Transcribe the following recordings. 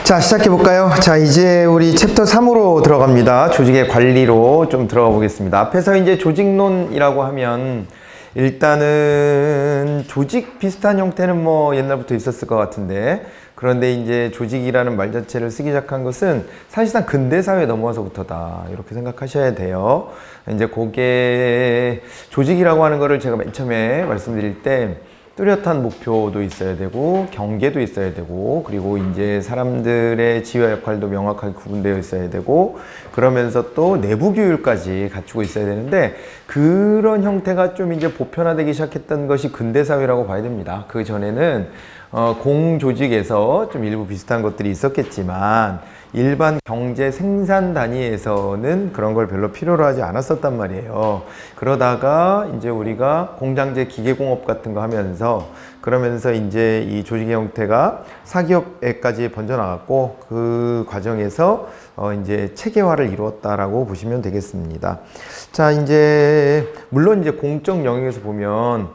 자, 시작해 볼까요? 자, 이제 우리 챕터 3으로 들어갑니다. 조직의 관리로 좀 들어가 보겠습니다. 앞에서 이제 조직론이라고 하면 일단은 조직 비슷한 형태는 뭐 옛날부터 있었을 것 같은데, 그런데 이제 조직이라는 말 자체를 쓰기 시작한 것은 사실상 근대사회 넘어와서부터다, 이렇게 생각하셔야 돼요. 이제 그게 조직이라고 하는 거를 제가 맨 처음에 말씀드릴 때 뚜렷한 목표도 있어야 되고 경계도 있어야 되고, 그리고 이제 사람들의 지휘와 역할도 명확하게 구분되어 있어야 되고, 그러면서 또 내부 규율까지 갖추고 있어야 되는데, 그런 형태가 좀 이제 보편화되기 시작했던 것이 근대사회라고 봐야 됩니다. 그 전에는 공조직에서 좀 일부 비슷한 것들이 있었겠지만 일반 경제 생산 단위에서는 그런 걸 별로 필요로 하지 않았었단 말이에요. 그러다가 이제 우리가 공장제 기계공업 같은 거 하면서, 그러면서 이제 이 조직의 형태가 사기업에까지 번져나갔고, 그 과정에서 이제 체계화를 이루었다라고 보시면 되겠습니다. 자, 이제 물론 이제 공적 영역에서 보면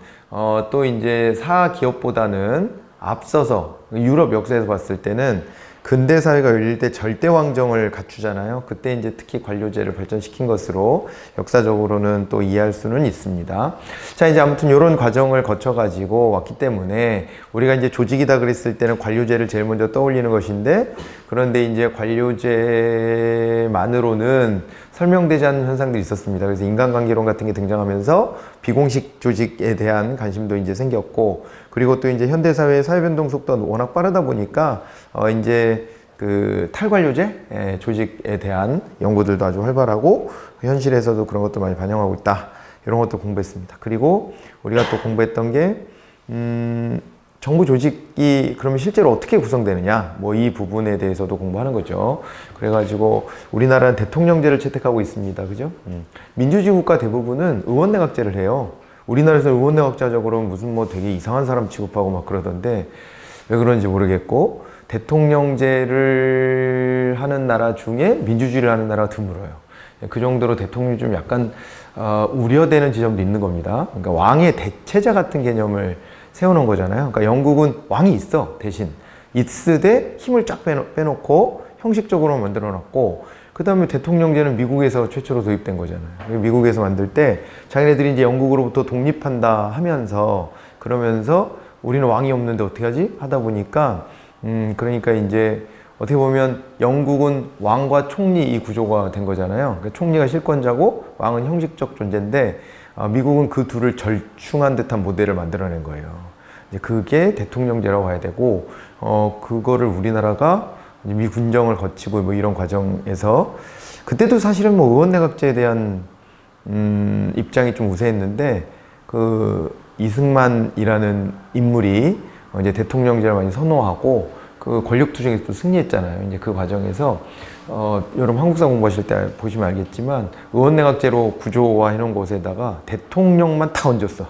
또 이제 사기업보다는 앞서서 유럽 역사에서 봤을 때는 근대 사회가 열릴 때 절대 왕정을 갖추잖아요. 그때 이제 특히 관료제를 발전시킨 것으로 역사적으로는 또 이해할 수는 있습니다. 자, 이제 아무튼 이런 과정을 거쳐 가지고 왔기 때문에 우리가 이제 조직이다 그랬을 때는 관료제를 제일 먼저 떠올리는 것인데, 그런데 이제 관료제만으로는 설명되지 않는 현상들이 있었습니다. 그래서 인간관계론 같은 게 등장하면서 비공식 조직에 대한 관심도 이제 생겼고, 그리고 또 이제 현대사회의 사회변동 속도가 워낙 빠르다 보니까 이제 그 탈관료제 조직에 대한 연구들도 아주 활발하고, 현실에서도 그런 것도 많이 반영하고 있다, 이런 것도 공부했습니다. 그리고 우리가 또 공부했던 게 정부 조직이 그러면 실제로 어떻게 구성되느냐, 뭐 이 부분에 대해서도 공부하는 거죠. 그래가지고 우리나라는 대통령제를 채택하고 있습니다. 그죠? 민주주의 국가 대부분은 의원내각제를 해요. 우리나라에서 의원내각제적으로 무슨 뭐 되게 이상한 사람 취급하고 막 그러던데, 왜 그런지 모르겠고, 대통령제를 하는 나라 중에 민주주의를 하는 나라가 드물어요. 그 정도로 대통령이 좀 약간 우려되는 지점도 있는 겁니다. 그러니까 왕의 대체자 같은 개념을 세워놓은 거잖아요. 그러니까 영국은 왕이 있어, 대신 있으되 힘을 쫙 빼놓고 형식적으로 만들어놨고, 그 다음에 대통령제는 미국에서 최초로 도입된 거잖아요. 미국에서 만들 때 자기네들이 이제 영국으로부터 독립한다 하면서, 그러면서 우리는 왕이 없는데 어떻게 하지? 하다 보니까 그러니까 이제 어떻게 보면 영국은 왕과 총리 이 구조가 된 거잖아요. 그러니까 총리가 실권자고 왕은 형식적 존재인데, 미국은 그 둘을 절충한 듯한 모델을 만들어낸 거예요. 이제 그게 대통령제라고 봐야 되고, 그거를 우리나라가 미 군정을 거치고 뭐 이런 과정에서, 그때도 사실은 뭐 의원내각제에 대한 입장이 좀 우세했는데, 그 이승만이라는 인물이 이제 대통령제를 많이 선호하고 그 권력투쟁에서 또 승리했잖아요. 이제 그 과정에서 여러분 한국사 공부하실 때 보시면 알겠지만 의원내각제로 구조화해 놓은 곳에다가 대통령만 다 얹었어,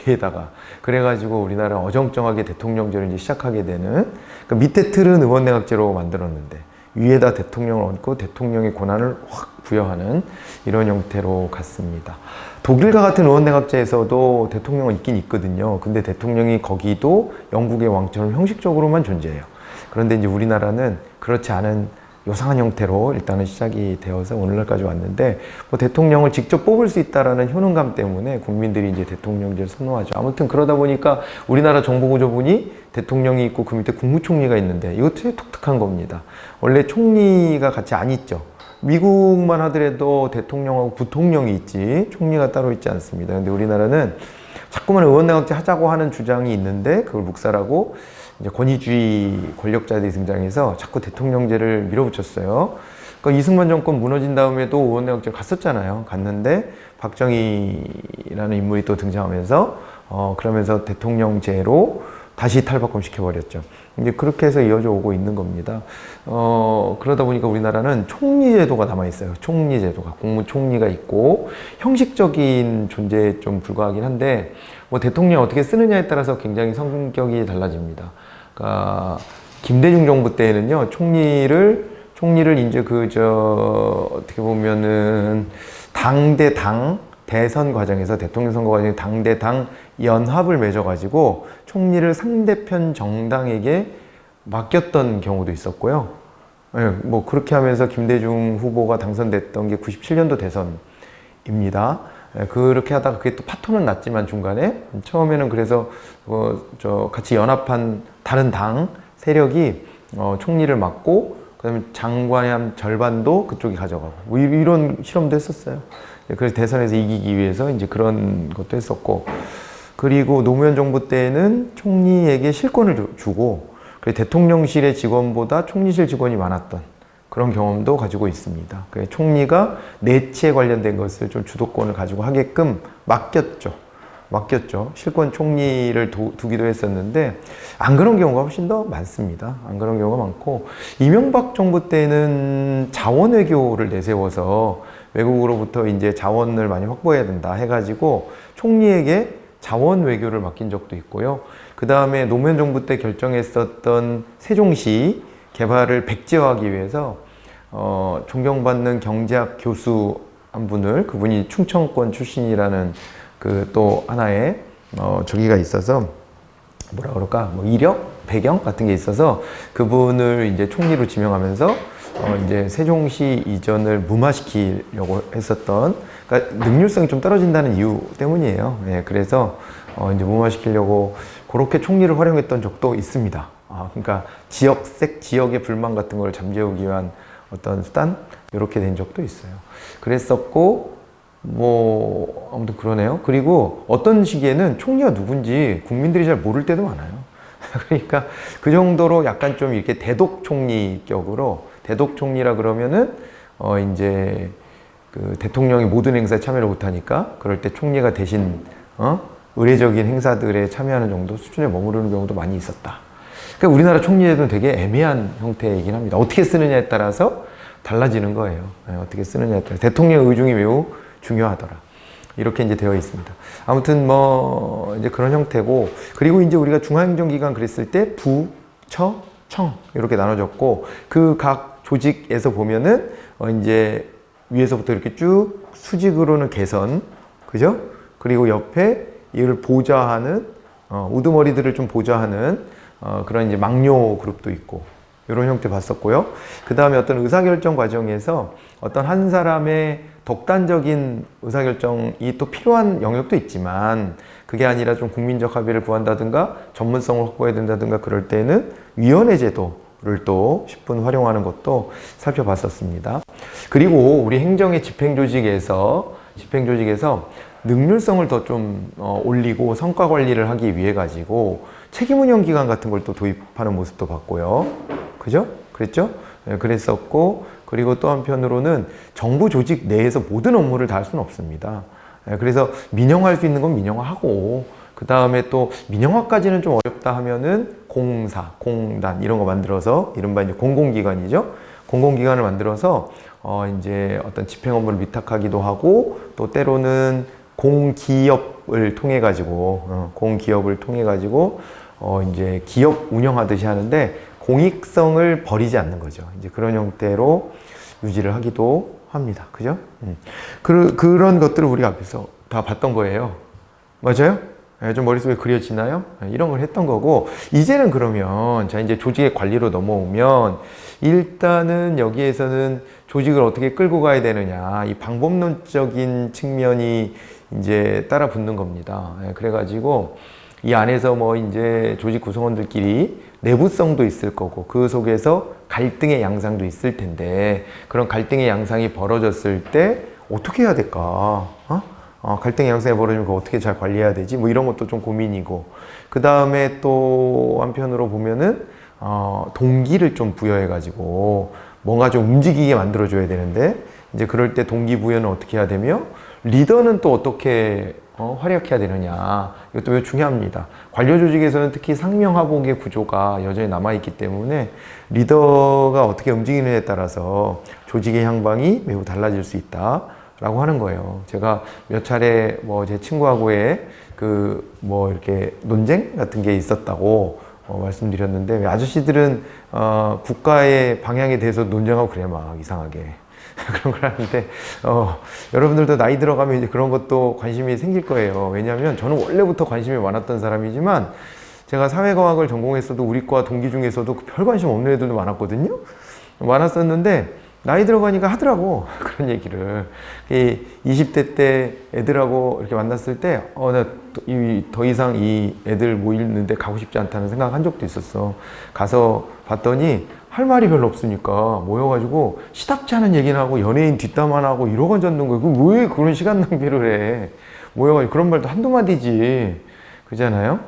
위에다가. 그래가지고 우리나라 어정쩡하게 대통령제를 이제 시작하게 되는, 그러니까 밑에 틀은 의원내각제로 만들었는데 위에다 대통령을 얹고 대통령의 권한을 확 부여하는 이런 형태로 갔습니다. 독일과 같은 의원내각제에서도 대통령은 있긴 있거든요. 근데 대통령이 거기도 영국의 왕처럼 형식적으로만 존재해요. 그런데 이제 우리나라는 그렇지 않은 요상한 형태로 일단은 시작이 되어서 오늘날까지 왔는데, 뭐 대통령을 직접 뽑을 수 있다라는 효능감 때문에 국민들이 이제 대통령제를 선호하죠. 아무튼 그러다 보니까 우리나라 정부구조분이 대통령이 있고 그 밑에 국무총리가 있는데, 이것도 되게 독특한 겁니다. 원래 총리가 같이 안 있죠. 미국만 하더라도 대통령하고 부통령이 있지 총리가 따로 있지 않습니다. 근데 우리나라는 자꾸만 의원내각제 하자고 하는 주장이 있는데 그걸 묵살하고 이제 권위주의 권력자들이 등장해서 자꾸 대통령제를 밀어붙였어요. 그러니까 이승만 정권 무너진 다음에도 의원내각제를 갔었잖아요. 갔는데 박정희라는 인물이 또 등장하면서 그러면서 대통령제로 다시 탈바꿈시켜버렸죠. 이제 그렇게 해서 이어져 오고 있는 겁니다. 그러다 보니까 우리나라는 총리제도가 남아있어요. 총리제도가. 국무총리가 있고 형식적인 존재에 좀 불과하긴 한데, 뭐 대통령 어떻게 쓰느냐에 따라서 굉장히 성격이 달라집니다. 그러니까 김대중 정부 때에는요, 총리를 이제 어떻게 보면은 당 대 당 대선 과정에서, 대통령 선거 과정에 당 대 당 연합을 맺어가지고 총리를 상대편 정당에게 맡겼던 경우도 있었고요. 예, 뭐 그렇게 하면서 김대중 후보가 당선됐던 게 97년도 대선입니다. 예, 그렇게 하다가 그게 또 파토는 났지만 중간에 처음에는 그래서 저 같이 연합한 다른 당 세력이 총리를 맡고 그다음에 장관의 한 절반도 그쪽이 가져가고 뭐 이런 실험도 했었어요. 예, 그래서 대선에서 이기기 위해서 이제 그런 것도 했었고, 그리고 노무현 정부 때는 총리에게 실권을 주고 대통령실의 직원보다 총리실 직원이 많았던 그런 경험도 가지고 있습니다. 총리가 내치에 관련된 것을 좀 주도권을 가지고 하게끔 맡겼죠. 실권 총리를 두기도 했었는데 안 그런 경우가 훨씬 더 많습니다. 안 그런 경우가 많고, 이명박 정부 때는 자원 외교를 내세워서 외국으로부터 이제 자원을 많이 확보해야 된다 해가지고 총리에게 자원 외교를 맡긴 적도 있고요. 그 다음에 노무현 정부 때 결정했었던 세종시 개발을 백지화하기 위해서 존경받는 경제학 교수 한 분을, 그분이 충청권 출신이라는 그 또 하나의 저기가 있어서 뭐라 그럴까, 뭐 이력 배경 같은 게 있어서 그분을 이제 총리로 지명하면서 이제 세종시 이전을 무마시키려고 했었던, 그러니까 능률성이 좀 떨어진다는 이유 때문이에요. 예, 그래서 이제 무마시키려고 그렇게 총리를 활용했던 적도 있습니다. 그러니까 지역의 불만 같은 걸 잠재우기 위한 어떤 수단, 이렇게 된 적도 있어요. 그랬었고, 뭐 아무튼 그러네요. 그리고 어떤 시기에는 총리가 누군지 국민들이 잘 모를 때도 많아요. 그러니까 그 정도로 약간 좀 이렇게 대독 총리격으로, 대독 총리라 그러면은 이제 그 대통령이 모든 행사에 참여를 못하니까 그럴 때 총리가 대신 의례적인 행사들에 참여하는 정도 수준에 머무르는 경우도 많이 있었다. 그러니까 우리나라 총리제도는 되게 애매한 형태이긴 합니다. 어떻게 쓰느냐에 따라서 달라지는 거예요. 네, 어떻게 쓰느냐에 따라 대통령의 의중이 매우 중요하더라. 이렇게 이제 되어 있습니다. 아무튼 뭐 이제 그런 형태고, 그리고 이제 우리가 중앙행정기관 그랬을 때 부, 처, 청 이렇게 나눠졌고, 그 각 조직에서 보면은 이제 위에서부터 이렇게 쭉 수직으로는 개선, 그죠? 그리고 옆에 이를 보좌하는 우두머리들을 좀 보좌하는 그런 이제 막료 그룹도 있고, 이런 형태 봤었고요. 그 다음에 어떤 의사결정 과정에서 어떤 한 사람의 독단적인 의사결정이 또 필요한 영역도 있지만, 그게 아니라 좀 국민적 합의를 구한다든가 전문성을 확보해야 된다든가 그럴 때는 위원회 제도를 또 10분 활용하는 것도 살펴봤었습니다. 그리고 우리 행정의 집행조직에서 능률성을 더 좀 올리고 성과 관리를 하기 위해 가지고 책임운영기관 같은 걸 또 도입하는 모습도 봤고요. 그죠? 그랬죠? 네, 그랬었고, 그리고 또 한편으로는 정부 조직 내에서 모든 업무를 다 할 수는 없습니다. 네, 그래서 민영화할 수 있는 건 민영화하고, 그 다음에 또 민영화까지는 좀 어렵다 하면은 공사, 공단 이런 거 만들어서, 이른바 이제 공공기관이죠. 공공기관을 만들어서 이제 어떤 집행 업무를 위탁하기도 하고, 또 때로는 공기업을 통해 가지고 이제 기업 운영하듯이 하는데 공익성을 버리지 않는 거죠. 이제 그런 형태로 유지를 하기도 합니다. 그죠? 그런 것들을 우리가 앞에서 다 봤던 거예요. 맞아요? 네, 좀 머릿속에 그려지나요? 네, 이런 걸 했던 거고, 이제는 그러면 자 이제 조직의 관리로 넘어오면 일단은 여기에서는 조직을 어떻게 끌고 가야 되느냐, 이 방법론적인 측면이 이제 따라 붙는 겁니다. 네, 그래가지고 이 안에서 뭐 이제 조직 구성원들끼리 내부성도 있을 거고, 그 속에서 갈등의 양상도 있을 텐데, 그런 갈등의 양상이 벌어졌을 때 어떻게 해야 될까? 갈등의 양상이 벌어지면 그거 어떻게 잘 관리해야 되지? 뭐 이런 것도 좀 고민이고, 그 다음에 또 한편으로 보면은 동기를 좀 부여해가지고 뭔가 좀 움직이게 만들어줘야 되는데, 이제 그럴 때 동기부여는 어떻게 해야 되며, 리더는 또 어떻게 활약해야 되느냐, 이것도 매우 중요합니다. 관료 조직에서는 특히 상명하복의 구조가 여전히 남아있기 때문에 리더가 어떻게 움직이느냐에 따라서 조직의 향방이 매우 달라질 수 있다라고 하는 거예요. 제가 몇 차례 뭐 제 친구하고의 그 뭐 이렇게 논쟁 같은 게 있었다고 말씀드렸는데, 아저씨들은 국가의 방향에 대해서 논쟁하고 그래, 막 이상하게 그런 걸 하는데, 여러분들도 나이 들어가면 이제 그런 것도 관심이 생길 거예요. 왜냐하면 저는 원래부터 관심이 많았던 사람이지만, 제가 사회과학을 전공했어도 우리 과 동기 중에서도 별 관심 없는 애들도 많았거든요. 많았었는데 나이 들어가니까 하더라고 그런 얘기를. 이 20대 때 애들하고 이렇게 만났을 때 나 더 이상 이 애들 모이는데 가고 싶지 않다는 생각한 적도 있었어. 가서 봤더니 할 말이 별로 없으니까 모여가지고 시답지 않은 얘기나 하고 연예인 뒷담화나 하고 이러고 앉았는 거예요. 왜 그런 시간 낭비를 해. 모여가지고 그런 말도 한두 마디지. 그잖아요.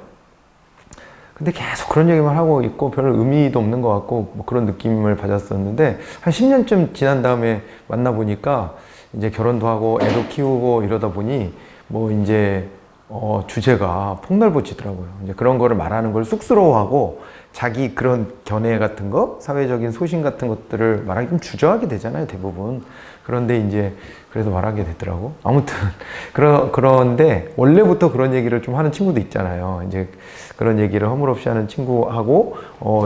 근데 계속 그런 얘기만 하고 있고 별 의미도 없는 것 같고 뭐 그런 느낌을 받았었는데, 한 10년쯤 지난 다음에 만나보니까 이제 결혼도 하고 애도 키우고 이러다 보니 뭐 이제 주제가 폭넓어지더라고요. 이제 그런 거를 말하는 걸 쑥스러워하고 자기 그런 견해 같은 거, 사회적인 소신 같은 것들을 말하기 좀 주저하게 되잖아요, 대부분. 그런데 이제 그래도 말하게 되더라고. 아무튼 그런데 원래부터 그런 얘기를 좀 하는 친구도 있잖아요. 이제 그런 얘기를 허물없이 하는 친구하고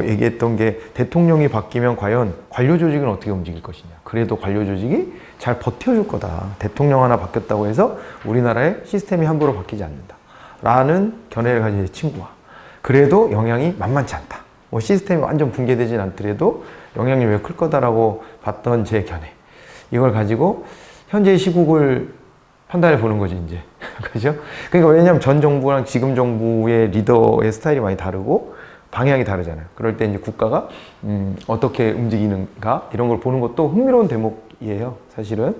얘기했던 게, 대통령이 바뀌면 과연 관료 조직은 어떻게 움직일 것이냐. 그래도 관료 조직이 잘 버텨줄 거다. 대통령 하나 바뀌었다고 해서 우리나라의 시스템이 함부로 바뀌지 않는다. 라는 견해를 가진 친구와, 그래도 영향이 만만치 않다. 뭐 시스템이 완전 붕괴되진 않더라도 영향력이 클 거다라고 봤던 제 견해. 이걸 가지고 현재의 시국을 판단해 보는 거지, 이제. 그죠? 그러니까 왜냐면 전 정부랑 지금 정부의 리더의 스타일이 많이 다르고 방향이 다르잖아요. 그럴 때 이제 국가가 어떻게 움직이는가 이런 걸 보는 것도 흥미로운 대목이에요, 사실은.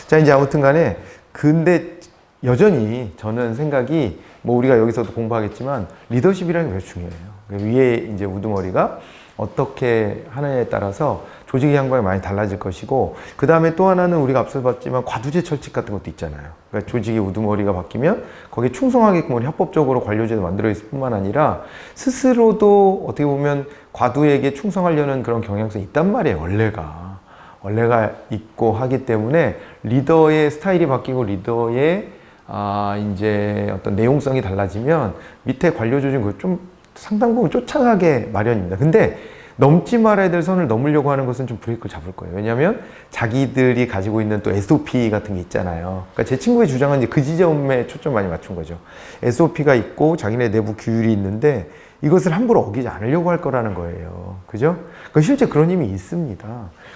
자, 이제 아무튼 간에 근데 여전히 저는 생각이, 뭐 우리가 여기서도 공부하겠지만 리더십이라는 게 매우 중요해요. 위에 이제 우두머리가 어떻게 하느냐에 따라서 조직의 양반이 많이 달라질 것이고, 그 다음에 또 하나는 우리가 앞서 봤지만 과두제 철칙 같은 것도 있잖아요. 그러니까 조직의 우두머리가 바뀌면 거기에 충성하게끔 우리 합법적으로 관료제도 만들어 있을 뿐만 아니라 스스로도 어떻게 보면 과두에게 충성하려는 그런 경향성이 있단 말이에요, 원래가 있고 하기 때문에 리더의 스타일이 바뀌고 리더의 이제 어떤 내용성이 달라지면 밑에 관료 조직은 그걸 좀 상당 부분 쫓아가게 마련입니다. 근데 넘지 말아야 될 선을 넘으려고 하는 것은 좀 브레이크를 잡을 거예요. 왜냐하면 자기들이 가지고 있는 또 SOP 같은 게 있잖아요. 그러니까 제 친구의 주장은 이제 그 지점에 초점 많이 맞춘 거죠. SOP가 있고 자기네 내부 규율이 있는데 이것을 함부로 어기지 않으려고 할 거라는 거예요. 그죠? 그러니까 실제 그런 힘이 있습니다.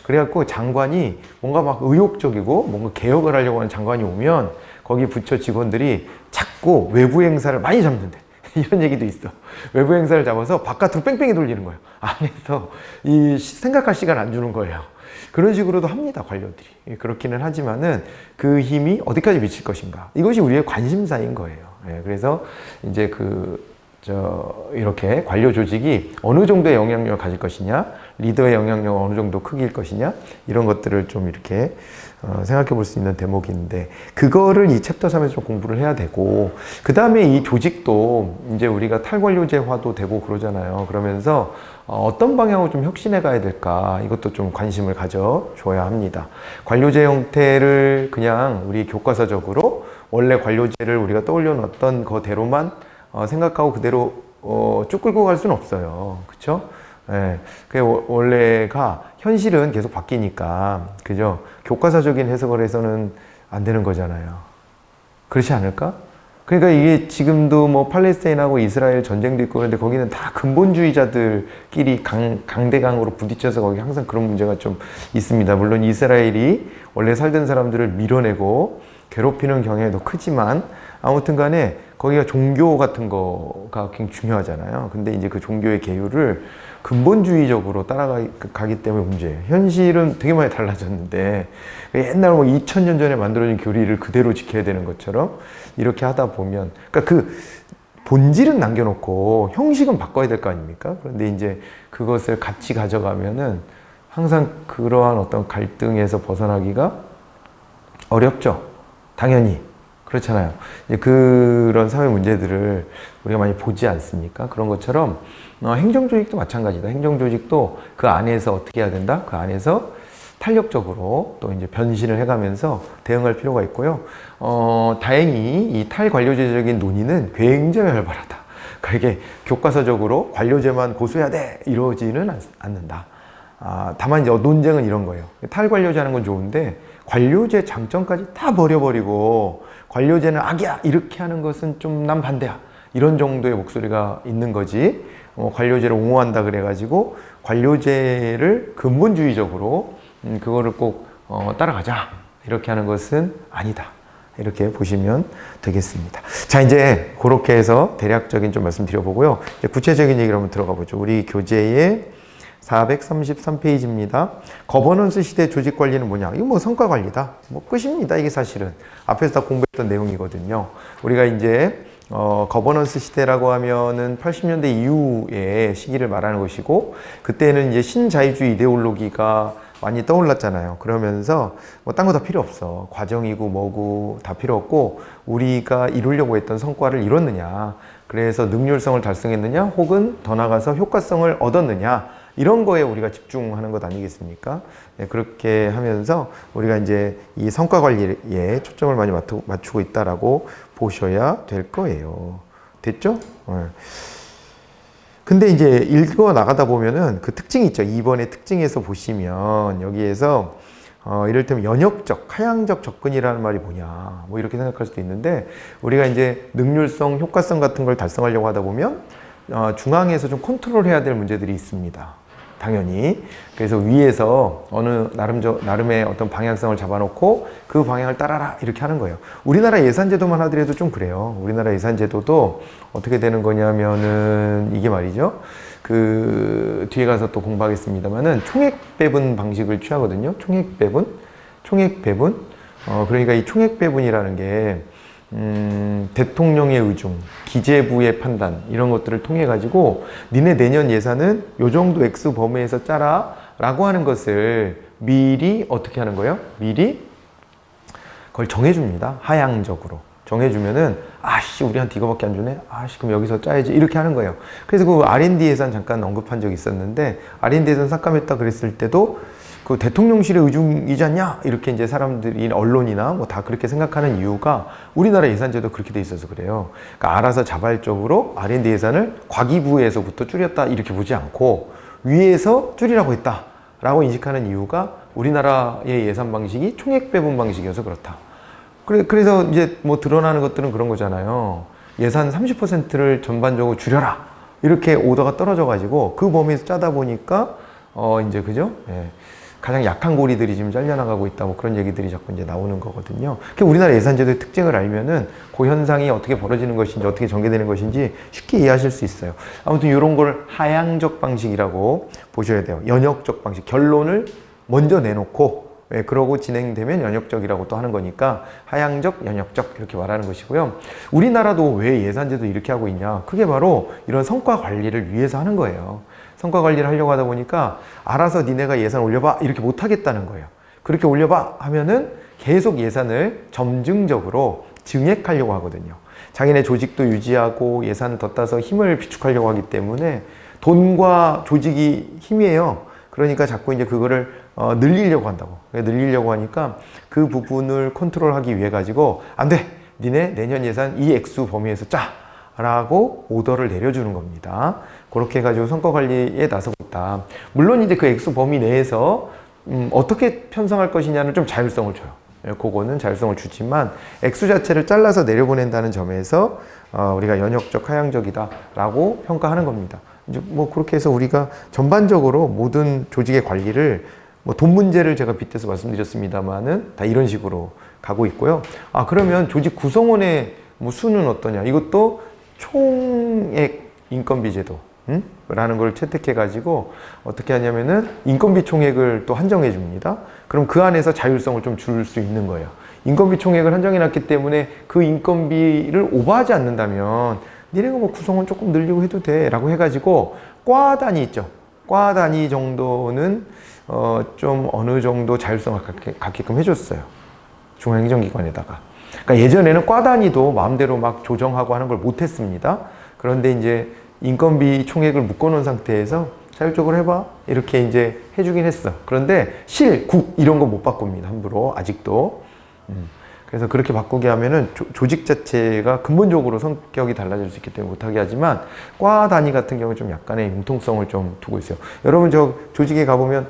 그래갖고 장관이 뭔가 막 의욕적이고 뭔가 개혁을 하려고 하는 장관이 오면 거기 부처 직원들이 자꾸 외부 행사를 많이 잡는데, 이런 얘기도 있어. 외부 행사를 잡아서 바깥으로 뺑뺑이 돌리는 거예요. 안에서 생각할 시간 안 주는 거예요. 그런 식으로도 합니다, 관료들이. 그렇기는 하지만은 그 힘이 어디까지 미칠 것인가. 이것이 우리의 관심사인 거예요. 그래서 이제 이렇게 관료 조직이 어느 정도의 영향력을 가질 것이냐, 리더의 영향력은 어느 정도 크기일 것이냐, 이런 것들을 좀 이렇게 생각해 볼 수 있는 대목인데, 그거를 이 챕터 3에서 좀 공부를 해야 되고, 그 다음에 이 조직도 이제 우리가 탈관료제화도 되고 그러잖아요. 그러면서 어떤 방향으로 좀 혁신해 가야 될까, 이것도 좀 관심을 가져줘야 합니다. 관료제 형태를 그냥 우리 교과서적으로 원래 관료제를 우리가 떠올려 놨던 그대로만 생각하고 그대로 쭉 끌고 갈 수는 없어요. 그쵸? 예, 그게 원래가 현실은 계속 바뀌니까, 그죠? 교과서적인 해석을 해서는 안 되는 거잖아요. 그렇지 않을까? 그러니까 이게 지금도 뭐 팔레스타인하고 이스라엘 전쟁도 있고 그런데 거기는 다 근본주의자들끼리 강대강으로 부딪혀서 거기 항상 그런 문제가 좀 있습니다. 물론 이스라엘이 원래 살던 사람들을 밀어내고 괴롭히는 경향도 크지만, 아무튼 간에 거기가 종교 같은 거가 굉장히 중요하잖아요. 근데 이제 그 종교의 계율을 근본주의적으로 따라가기 때문에 문제예요. 현실은 되게 많이 달라졌는데 옛날 뭐 2000년 전에 만들어진 교리를 그대로 지켜야 되는 것처럼 이렇게 하다 보면, 그러니까 그 본질은 남겨놓고 형식은 바꿔야 될 거 아닙니까? 그런데 이제 그것을 같이 가져가면은 항상 그러한 어떤 갈등에서 벗어나기가 어렵죠. 당연히. 그렇잖아요. 이제 그런 사회 문제들을 우리가 많이 보지 않습니까? 그런 것처럼 행정조직도 마찬가지다. 행정조직도 그 안에서 어떻게 해야 된다? 그 안에서 탄력적으로 또 이제 변신을 해가면서 대응할 필요가 있고요. 다행히 이 탈관료제적인 논의는 굉장히 활발하다. 그러니까 이게 교과서적으로 관료제만 고수해야 돼 이러지는 않는다. 다만 이제 논쟁은 이런 거예요. 탈관료제 하는 건 좋은데 관료제 장점까지 다 버려버리고 관료제는 악이야 이렇게 하는 것은 좀 난 반대야, 이런 정도의 목소리가 있는 거지. 관료제를 옹호한다 그래가지고 관료제를 근본주의적으로 그거를 꼭 따라가자 이렇게 하는 것은 아니다. 이렇게 보시면 되겠습니다. 자, 이제 그렇게 해서 대략적인 좀 말씀드려보고요. 이제 구체적인 얘기로 한번 들어가 보죠. 우리 교재의 433페이지입니다. 거버넌스 시대 조직 관리는 뭐냐? 이거 뭐 성과 관리다. 뭐 끝입니다. 이게 사실은. 앞에서 다 공부했던 내용이거든요. 우리가 이제 거버넌스 시대라고 하면은 80년대 이후의 시기를 말하는 것이고, 그때는 이제 신자유주의 이데올로기가 많이 떠올랐잖아요. 그러면서 뭐 딴 거 다 필요 없어. 과정이고 뭐고 다 필요 없고, 우리가 이루려고 했던 성과를 이뤘느냐, 그래서 능률성을 달성했느냐, 혹은 더 나아가서 효과성을 얻었느냐, 이런 거에 우리가 집중하는 것 아니겠습니까? 네, 그렇게 하면서 우리가 이제 이 성과 관리에 초점을 많이 맞추고 있다라고 보셔야 될 거예요. 됐죠? 네. 근데 이제 읽어 나가다 보면은 그 특징이 있죠. 2번의 특징에서 보시면 여기에서 이를테면 연역적, 하향적 접근이라는 말이 뭐냐, 뭐 이렇게 생각할 수도 있는데, 우리가 이제 능률성, 효과성 같은 걸 달성하려고 하다 보면 중앙에서 좀 컨트롤해야 될 문제들이 있습니다. 당연히. 그래서 위에서 어느 나름의 어떤 방향성을 잡아놓고 그 방향을 따라라 이렇게 하는 거예요. 우리나라 예산제도만 하더라도 좀 그래요. 우리나라 예산제도도 어떻게 되는 거냐면은 이게 말이죠. 그 뒤에 가서 또 공부하겠습니다만은 총액배분 방식을 취하거든요. 총액배분. 그러니까 이 총액배분이라는 게 대통령의 의중, 기재부의 판단, 이런 것들을 통해 가지고 니네 내년 예산은 요 정도 액수 범위에서 짜라 라고 하는 것을 미리 어떻게 하는 거예요? 미리 그걸 정해줍니다. 하향적으로 정해주면은, 아씨 우리한테 이거밖에 안 주네, 아씨 그럼 여기서 짜야지, 이렇게 하는 거예요. 그래서 그 R&D 예산 잠깐 언급한 적이 있었는데, R&D 예산 삭감했다 그랬을 때도 그 대통령실의 의중이지 않냐, 이렇게 이제 사람들이, 언론이나 뭐 다 그렇게 생각하는 이유가 우리나라 예산제도 그렇게 돼 있어서 그래요. 그러니까 알아서 자발적으로 R&D 예산을 과기부에서부터 줄였다 이렇게 보지 않고 위에서 줄이라고 했다라고 인식하는 이유가 우리나라의 예산 방식이 총액배분 방식이어서 그렇다. 그래서 이제 뭐 드러나는 것들은 그런 거잖아요. 예산 30%를 전반적으로 줄여라 이렇게 오더가 떨어져 가지고 그 범위에서 짜다 보니까 이제 그죠? 예. 가장 약한 고리들이 지금 잘려나가고 있다, 뭐 그런 얘기들이 자꾸 이제 나오는 거거든요. 우리나라 예산제도의 특징을 알면은 그 현상이 어떻게 벌어지는 것인지, 어떻게 전개되는 것인지 쉽게 이해하실 수 있어요. 아무튼 이런 걸 하향적 방식이라고 보셔야 돼요. 연역적 방식, 결론을 먼저 내놓고, 예, 그러고 진행되면 연역적이라고 또 하는 거니까 하향적, 연역적 이렇게 말하는 것이고요. 우리나라도 왜 예산제도 이렇게 하고 있냐? 그게 바로 이런 성과 관리를 위해서 하는 거예요. 성과 관리를 하려고 하다 보니까 알아서 니네가 예산 올려봐 이렇게 못 하겠다는 거예요. 그렇게 올려봐 하면은 계속 예산을 점증적으로 증액하려고 하거든요. 자기네 조직도 유지하고 예산을 더 따서 힘을 비축하려고 하기 때문에 돈과 조직이 힘이에요. 그러니까 자꾸 이제 그거를 늘리려고 한다고. 늘리려고 하니까 그 부분을 컨트롤하기 위해 가지고, 안 돼! 니네 내년 예산 이 액수 범위에서 짜! 라고 오더를 내려주는 겁니다. 그렇게 해가지고 성과 관리에 나서고 있다. 물론 이제 그 액수 범위 내에서 어떻게 편성할 것이냐는 좀 자율성을 줘요. 그거는 자율성을 주지만 액수 자체를 잘라서 내려보낸다는 점에서 우리가 연역적, 하향적이다 라고 평가하는 겁니다. 이제 뭐 그렇게 해서 우리가 전반적으로 모든 조직의 관리를, 뭐 돈 문제를 제가 빗대서 말씀드렸습니다만은 다 이런 식으로 가고 있고요. 그러면 조직 구성원의 뭐 수는 어떠냐? 이것도 총액 인건비 제도 라는 걸 채택해 가지고 어떻게 하냐면은 인건비 총액을 또 한정해 줍니다. 그럼 그 안에서 자율성을 좀 줄 수 있는 거예요. 인건비 총액을 한정해 놨기 때문에 그 인건비를 오버하지 않는다면 니네가 뭐 구성원 조금 늘리고 해도 돼 라고 해가지고 과 단위 있죠. 과 단위 정도는 좀 어느 정도 자율성을 갖게끔 해줬어요. 중앙행정기관에다가. 그러니까 예전에는 과 단위도 마음대로 막 조정하고 하는 걸 못했습니다. 그런데 이제 인건비 총액을 묶어놓은 상태에서 자율적으로 해봐 이렇게 이제 해주긴 했어. 그런데 실, 국 이런 거 못 바꿉니다. 함부로 아직도. 그래서 그렇게 바꾸게 하면은 조직 자체가 근본적으로 성격이 달라질 수 있기 때문에 못하게 하지만, 과 단위 같은 경우는 좀 약간의 융통성을 좀 두고 있어요. 여러분 저 조직에 가보면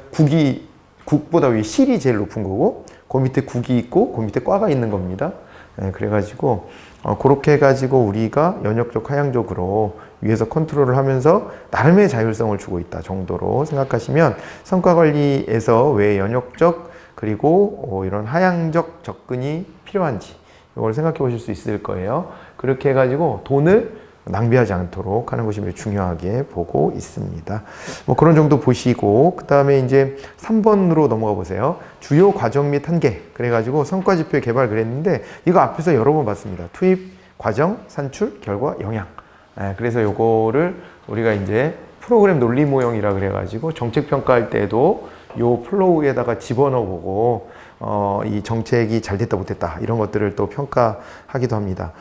국보다 위에 실이 제일 높은 거고, 그 밑에 국이 있고 그 밑에 과가 있는 겁니다. 네, 그래가지고 그렇게 해가지고 우리가 연역적 하향적으로 위에서 컨트롤을 하면서 나름의 자율성을 주고 있다 정도로 생각하시면 성과관리에서 왜 연역적 그리고 이런 하향적 접근이 필요한지 이걸 생각해 보실 수 있을 거예요. 그렇게 해가지고 돈을 낭비하지 않도록 하는 것이 매우 중요하게 보고 있습니다. 뭐 그런 정도 보시고 그 다음에 이제 3번으로 넘어가 보세요. 주요 과정 및 한계 그래가지고 성과지표 개발 그랬는데 이거 앞에서 여러 번 봤습니다. 투입, 과정, 산출, 결과, 영향. 그래서 요거를 우리가 이제 프로그램 논리 모형이라 그래가지고 정책 평가할 때도 요 플로우에다가 집어넣어 보고 이 정책이 잘 됐다 못했다 이런 것들을 또 평가하기도 합니다.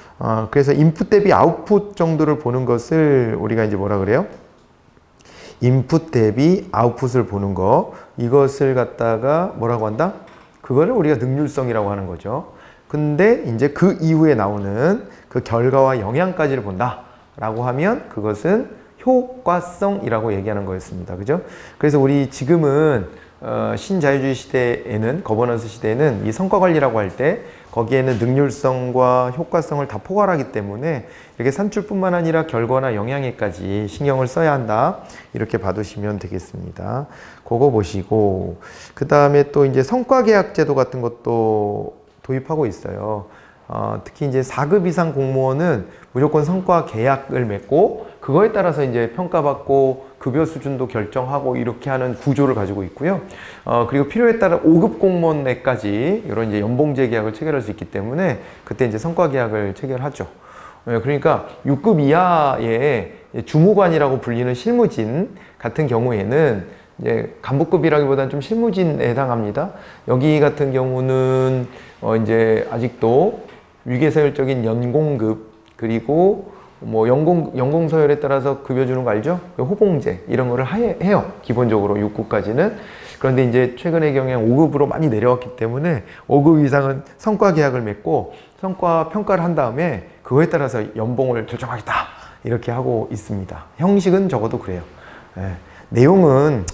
그래서 인풋 대비 아웃풋 정도를 보는 것을 우리가 이제 뭐라 그래요? 인풋 대비 아웃풋을 보는 거 이것을 갖다가 뭐라고 한다? 그거를 우리가 능률성이라고 하는 거죠. 근데 이제 그 이후에 나오는 그 결과와 영향까지를 본다 라고 하면 그것은 효과성이라고 얘기하는 거였습니다. 그죠? 그래서 우리 지금은 신자유주의 시대에는 거버넌스 시대에는 이 성과관리라고 할 때 거기에는 능률성과 효과성을 다 포괄하기 때문에 이렇게 산출뿐만 아니라 결과나 영향에까지 신경을 써야 한다 이렇게 봐두시면 되겠습니다. 그거 보시고 그 다음에 또 이제 성과계약제도 같은 것도 도입하고 있어요. 특히 이제 4급 이상 공무원은 무조건 성과 계약을 맺고 그거에 따라서 이제 평가받고 급여 수준도 결정하고 이렇게 하는 구조를 가지고 있고요. 그리고 필요에 따라 5급 공무원에까지 이런 이제 연봉제 계약을 체결할 수 있기 때문에 그때 이제 성과 계약을 체결하죠. 그러니까 6급 이하의 주무관이라고 불리는 실무진 같은 경우에는 이제 간부급이라기보다는 좀 실무진에 해당합니다. 여기 같은 경우는 이제 아직도 위계서열적인 연공급 그리고 뭐 연공 서열에 따라서 급여 주는 거 알죠? 호봉제 이런 거를 해요. 기본적으로 6급까지는. 그런데 이제 최근의 경우에 5급으로 많이 내려왔기 때문에 5급 이상은 성과 계약을 맺고 성과 평가를 한 다음에 그거에 따라서 연봉을 결정하겠다 이렇게 하고 있습니다. 형식은 적어도 그래요. 내용은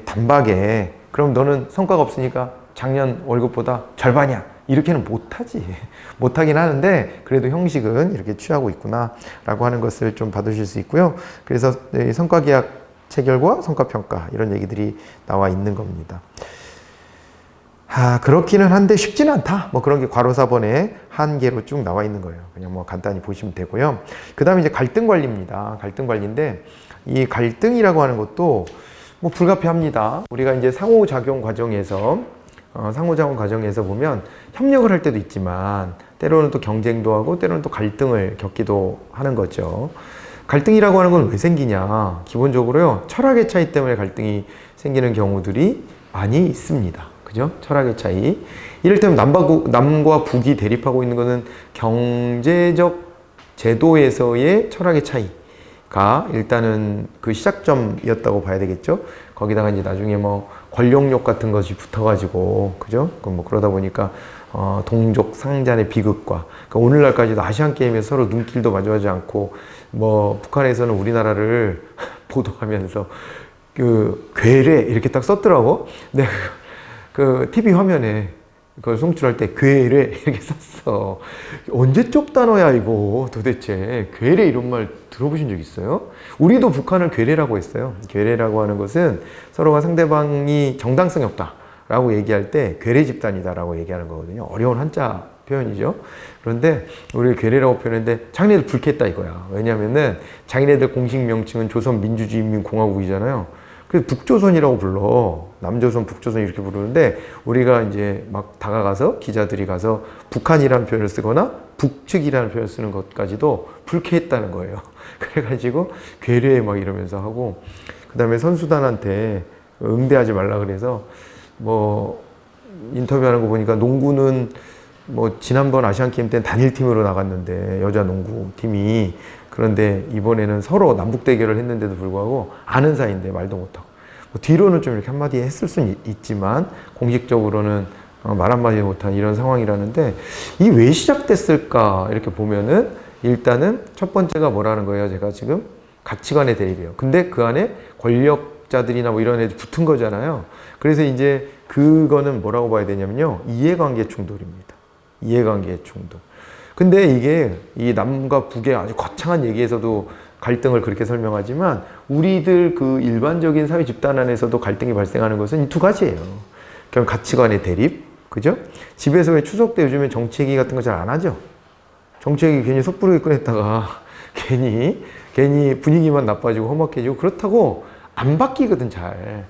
단박에 그럼 너는 성과가 없으니까 작년 월급보다 절반이야 이렇게는 못하긴 하는데 그래도 형식은 이렇게 취하고 있구나 라고 하는 것을 좀 받으실 수 있고요. 그래서 성과계약 체결과 성과평가 이런 얘기들이 나와 있는 겁니다. 그렇기는 한데 쉽지는 않다 뭐 그런 게 괄호 4번에 한계로 쭉 나와 있는 거예요. 그냥 뭐 간단히 보시면 되고요. 그 다음에 이제 갈등관리입니다. 갈등관리인데 이 갈등이라고 하는 것도 뭐 불가피합니다. 우리가 이제 상호작용 과정에서 보면 협력을 할 때도 있지만 때로는 또 경쟁도 하고 때로는 또 갈등을 겪기도 하는 거죠. 갈등이라고 하는 건 왜 생기냐? 기본적으로요, 철학의 차이 때문에 갈등이 생기는 경우들이 많이 있습니다. 그죠? 철학의 차이. 이를테면 남과 북이 대립하고 있는 것은 경제적 제도에서의 철학의 차이가 일단은 그 시작점이었다고 봐야 되겠죠? 거기다가 이제 나중에 뭐 권력욕 같은 것이 붙어가지고, 그죠? 뭐 그러다 보니까 동족 상잔의 비극과, 그러니까 오늘날까지도 아시안 게임에서 서로 눈길도 마주하지 않고, 뭐 북한에서는 우리나라를 보도하면서 그 괴뢰 이렇게 딱 썼더라고. 근데 그 TV 화면에 그걸 송출할 때 괴뢰 이렇게 썼어. 언제적 단어야 이거 도대체. 괴뢰 이런 말 들어보신 적 있어요? 우리도 북한을 괴뢰라고 했어요. 괴뢰라고 하는 것은 서로가 상대방이 정당성이 없다 라고 얘기할 때 괴뢰 집단이다 라고 얘기하는 거거든요. 어려운 한자 표현이죠. 그런데 우리 괴뢰라고 표현했는데 자기네들 불쾌했다 이거야. 왜냐면은 자기네들 공식 명칭은 조선민주주의인민공화국이잖아요. 그래서 북조선이라고 불러. 남조선, 북조선 이렇게 부르는데 우리가 이제 막 다가가서 기자들이 가서 북한이라는 표현을 쓰거나 북측이라는 표현을 쓰는 것까지도 불쾌했다는 거예요. 그래가지고 괴뢰 막 이러면서 하고, 그 다음에 선수단한테 응대하지 말라 그래서 뭐 인터뷰하는 거 보니까 농구는 뭐 지난번 아시안게임 때는 단일팀으로 나갔는데 여자 농구팀이, 그런데 이번에는 서로 남북 대결을 했는데도 불구하고 아는 사이인데 말도 못하고, 뭐 뒤로는 좀 이렇게 한마디 했을 수는 있지만 공식적으로는 말 한마디 못한 이런 상황이라는데, 이 왜 시작됐을까 이렇게 보면은 일단은 첫 번째가 뭐라는 거예요. 제가 지금 가치관의 대립이에요. 근데 그 안에 권력자들이나 뭐 이런 애들 붙은 거잖아요. 그래서 이제 그거는 뭐라고 봐야 되냐면요, 이해관계 충돌입니다. 이해관계 충돌. 근데 이게 이 남과 북의 아주 거창한 얘기에서도 갈등을 그렇게 설명하지만 우리들 그 일반적인 사회 집단 안에서도 갈등이 발생하는 것은 이 두 가지예요. 그럼 가치관의 대립, 그죠? 집에서 왜 추석 때 요즘에 정치 얘기 같은 거 잘 안 하죠? 정치 얘기 괜히 섣부르게 꺼냈다가 괜히 분위기만 나빠지고 험악해지고 그렇다고 안 바뀌거든, 잘.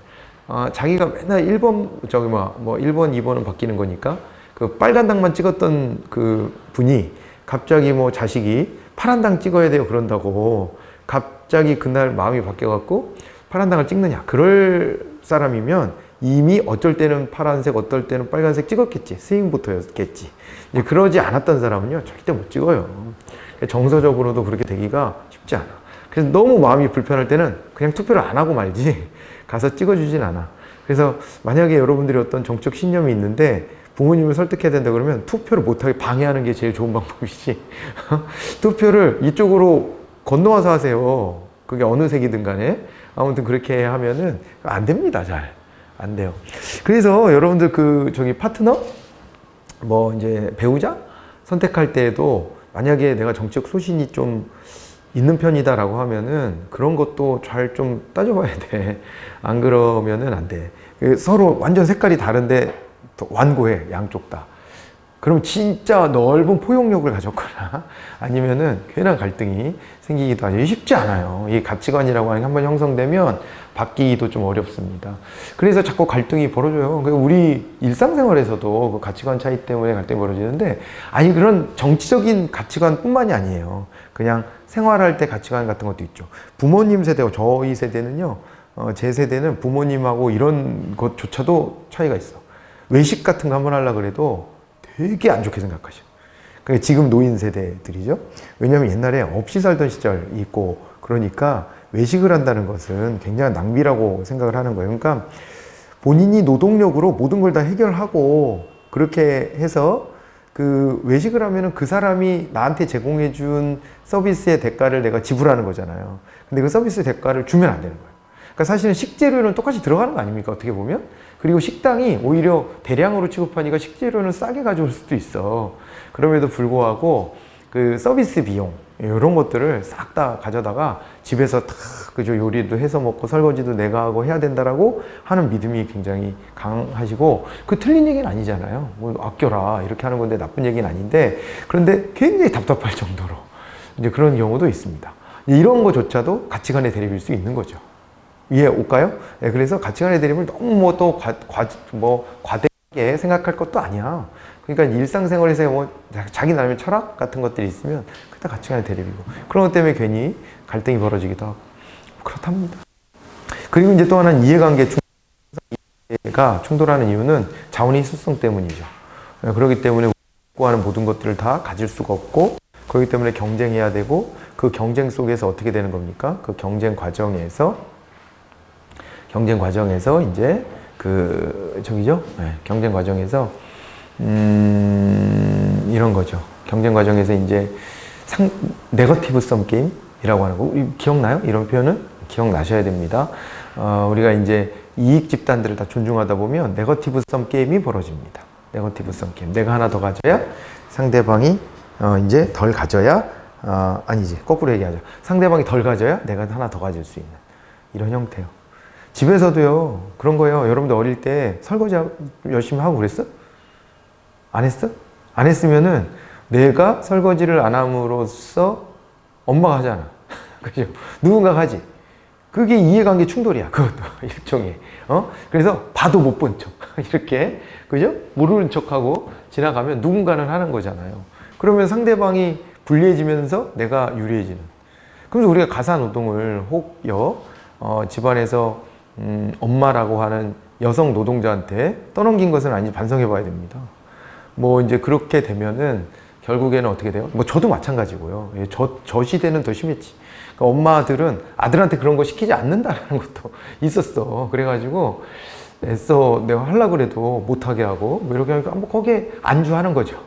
자기가 맨날 1번, 1번, 2번은 바뀌는 거니까 그 빨간 당만 찍었던 그 분이 갑자기 뭐 자식이 파란 당 찍어야 돼요 그런다고 갑자기 그날 마음이 바뀌어갖고 파란 당을 찍느냐. 그럴 사람이면 이미 어쩔 때는 파란색, 어떨 때는 빨간색 찍었겠지. 스윙부터였겠지. 이제 그러지 않았던 사람은요, 절대 못 찍어요. 정서적으로도 그렇게 되기가 쉽지 않아. 그래서 너무 마음이 불편할 때는 그냥 투표를 안 하고 말지, 가서 찍어주진 않아. 그래서 만약에 여러분들이 어떤 정책 신념이 있는데 부모님을 설득해야 된다 그러면 투표를 못하게 방해하는 게 제일 좋은 방법이지. 투표를 이쪽으로 건너와서 하세요. 그게 어느 색이든 간에. 아무튼 그렇게 하면은 안 됩니다, 잘. 안 돼요. 그래서 여러분들 파트너? 뭐 이제 배우자? 선택할 때에도 만약에 내가 정치적 소신이 좀 있는 편이다라고 하면은 그런 것도 잘 좀 따져봐야 돼. 안 그러면은 안 돼. 서로 완전 색깔이 다른데 완고해, 양쪽 다. 그럼 진짜 넓은 포용력을 가졌거나 아니면은 괜한 갈등이 생기기도 하죠. 쉽지 않아요. 이 가치관이라고 하는 게 한번 형성되면 바뀌기도 좀 어렵습니다. 그래서 자꾸 갈등이 벌어져요. 우리 일상생활에서도 그 가치관 차이 때문에 갈등이 벌어지는데, 아니, 그런 정치적인 가치관뿐만이 아니에요. 그냥 생활할 때 가치관 같은 것도 있죠. 부모님 세대와 저희 세대는요, 제 세대는 부모님하고 이런 것조차도 차이가 있어. 외식 같은 거 한번 하려고 그래도 되게 안 좋게 생각하셔. 그러니까 지금 노인 세대들이죠. 왜냐하면 옛날에 없이 살던 시절이 있고 그러니까 외식을 한다는 것은 굉장한 낭비라고 생각을 하는 거예요. 그러니까 본인이 노동력으로 모든 걸 다 해결하고 그렇게 해서 그 외식을 하면은 그 사람이 나한테 제공해 준 서비스의 대가를 내가 지불하는 거잖아요. 근데 그 서비스 대가를 주면 안 되는 거예요. 그러니까 사실은 식재료는 똑같이 들어가는 거 아닙니까? 어떻게 보면. 그리고 식당이 오히려 대량으로 취급하니까 식재료는 싸게 가져올 수도 있어. 그럼에도 불구하고 그 서비스 비용 이런 것들을 싹 다 가져다가 집에서 다 그죠, 요리도 해서 먹고 설거지도 내가 하고 해야 된다라고 하는 믿음이 굉장히 강하시고, 그 틀린 얘기는 아니잖아요. 뭐 아껴라 이렇게 하는 건데 나쁜 얘기는 아닌데, 그런데 굉장히 답답할 정도로 이제 그런 경우도 있습니다. 이런 거조차도 가치관의 대립일 수 있는 거죠. 이해 올까요? 네, 그래서 가치관의 대립을 너무 과대하게 생각할 것도 아니야. 그러니까 일상생활에서 뭐 자기 나름의 철학 같은 것들이 있으면 그때 가치관의 대립이고, 그런 것 때문에 괜히 갈등이 벌어지기도 하고 그렇답니다. 그리고 이제 또 하나는 이해가 충돌하는 이유는 자원의 희소성 때문이죠. 그렇기 때문에 구하는 모든 것들을 다 가질 수가 없고, 그렇기 때문에 경쟁해야 되고, 그 경쟁 속에서 어떻게 되는 겁니까? 그 경쟁 과정에서 이제 경쟁 과정에서 이런 거죠. 경쟁 과정에서 이제 네거티브 썸 게임이라고 하는 거 기억나요? 이런 표현은 기억나셔야 됩니다. 우리가 이제 이익 집단들을 다 존중하다 보면 네거티브 썸 게임이 벌어집니다. 네거티브 썸 게임. 내가 하나 더 가져야 상대방이 이제 덜 가져야 아니지, 거꾸로 얘기하자. 상대방이 덜 가져야 내가 하나 더 가질 수 있는 이런 형태요. 집에서도요, 그런 거예요. 여러분들 어릴 때 설거지 열심히 하고 그랬어? 안 했어? 안 했으면은 내가 설거지를 안 함으로써 엄마가 하잖아. 그죠? 누군가가 하지. 그게 이해관계 충돌이야. 그것도 일종의. 그래서 봐도 못 본 척. 이렇게. 그죠? 모르는 척하고 지나가면 누군가는 하는 거잖아요. 그러면 상대방이 불리해지면서 내가 유리해지는. 그래서 우리가 가사노동을 혹여 집안에서 엄마라고 하는 여성 노동자한테 떠넘긴 것은 아닌지 반성해 봐야 됩니다. 뭐 이제 그렇게 되면은 결국에는 어떻게 돼요? 뭐 저도 마찬가지고요. 저 시대는 더 심했지. 그러니까 엄마들은 아들한테 그런 거 시키지 않는다라는 것도 있었어. 그래가지고 애써 내가 하려고 그래도 못하게 하고 뭐 이렇게 하니까 뭐 거기에 안주하는 거죠.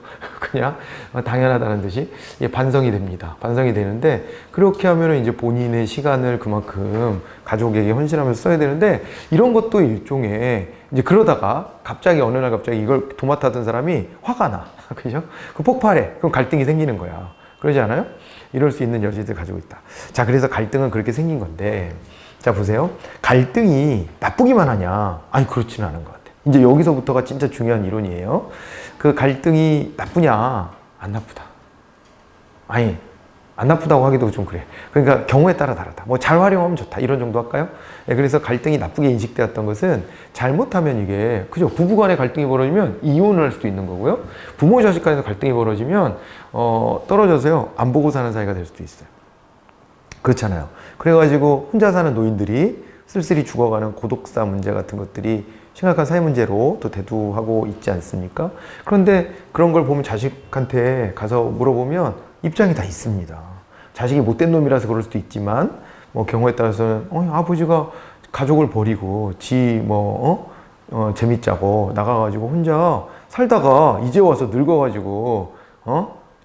그냥 당연하다는 듯이 반성이 됩니다. 반성이 되는데, 그렇게 하면은 이제 본인의 시간을 그만큼 가족에게 헌신하면서 써야 되는데, 이런 것도 일종의 이제 그러다가 갑자기 어느 날 갑자기 이걸 도맡아 하던 사람이 화가 나. 그죠? 그 폭발해. 그럼 갈등이 생기는 거야. 그러지 않아요? 이럴 수 있는 여지들 가지고 있다. 자, 그래서 갈등은 그렇게 생긴 건데, 자, 보세요. 갈등이 나쁘기만 하냐? 아니, 그렇지는 않은 것 같아요. 이제 여기서부터가 진짜 중요한 이론이에요. 그 갈등이 나쁘냐? 안 나쁘다. 아니, 안 나쁘다고 하기도 좀 그래. 그러니까 경우에 따라 다르다. 뭐 잘 활용하면 좋다. 이런 정도 할까요? 네, 그래서 갈등이 나쁘게 인식되었던 것은 잘못하면 이게, 그죠? 부부 간에 갈등이 벌어지면 이혼을 할 수도 있는 거고요. 부모 자식 간에서 갈등이 벌어지면, 떨어져서요. 안 보고 사는 사이가 될 수도 있어요. 그렇잖아요. 그래가지고 혼자 사는 노인들이 쓸쓸히 죽어가는 고독사 문제 같은 것들이 심각한 사회 문제로 또 대두하고 있지 않습니까? 그런데 그런 걸 보면 자식한테 가서 물어보면 입장이 다 있습니다. 자식이 못된 놈이라서 그럴 수도 있지만, 뭐 경우에 따라서는 아버지가 가족을 버리고 재밌자고 나가가지고 혼자 살다가 이제 와서 늙어가지고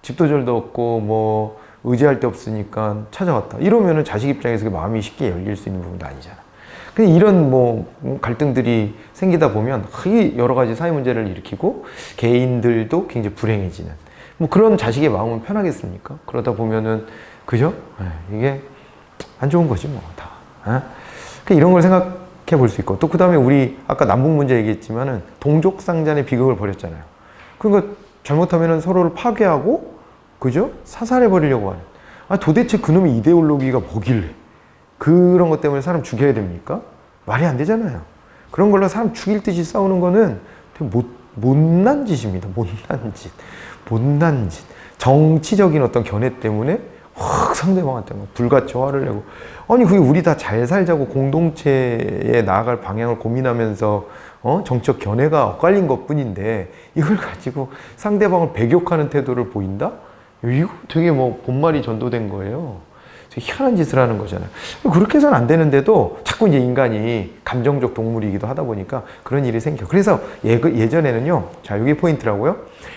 집도 절도 없고 뭐 의지할 데 없으니까 찾아왔다. 이러면은 자식 입장에서 마음이 쉽게 열릴 수 있는 부분도 아니잖아. 근데 이런 뭐 갈등들이 생기다 보면 여러 가지 사회 문제를 일으키고 개인들도 굉장히 불행해지는 뭐 그런 자식의 마음은 편하겠습니까? 그러다 보면은 그죠? 이게 안 좋은 거지 뭐 다. 그러니까 이런 걸 생각해 볼 수 있고 또 그 다음에 우리 아까 남북 문제 얘기했지만은 동족상잔의 비극을 벌였잖아요. 그러니까 잘못하면은 서로를 파괴하고 그죠? 사살해 버리려고 하는. 도대체 그놈의 이데올로기가 뭐길래 그런 것 때문에 사람 죽여야 됩니까? 말이 안 되잖아요. 그런 걸로 사람 죽일 듯이 싸우는 거는 되게 못난 짓입니다. 못난 짓. 못난 짓. 정치적인 어떤 견해 때문에 확 상대방한테 막 불같이 화를 내고 아니 그게 우리 다 잘 살자고 공동체에 나아갈 방향을 고민하면서 정치적 견해가 엇갈린 것뿐인데 이걸 가지고 상대방을 배격하는 태도를 보인다? 이거 되게 뭐 본말이 전도된 거예요. 희한한 짓을 하는 거잖아요. 그렇게 해서는 안 되는데도 자꾸 이제 인간이 감정적 동물이기도 하다 보니까 그런 일이 생겨. 그래서 예전에는요, 자, 이게 포인트라고요.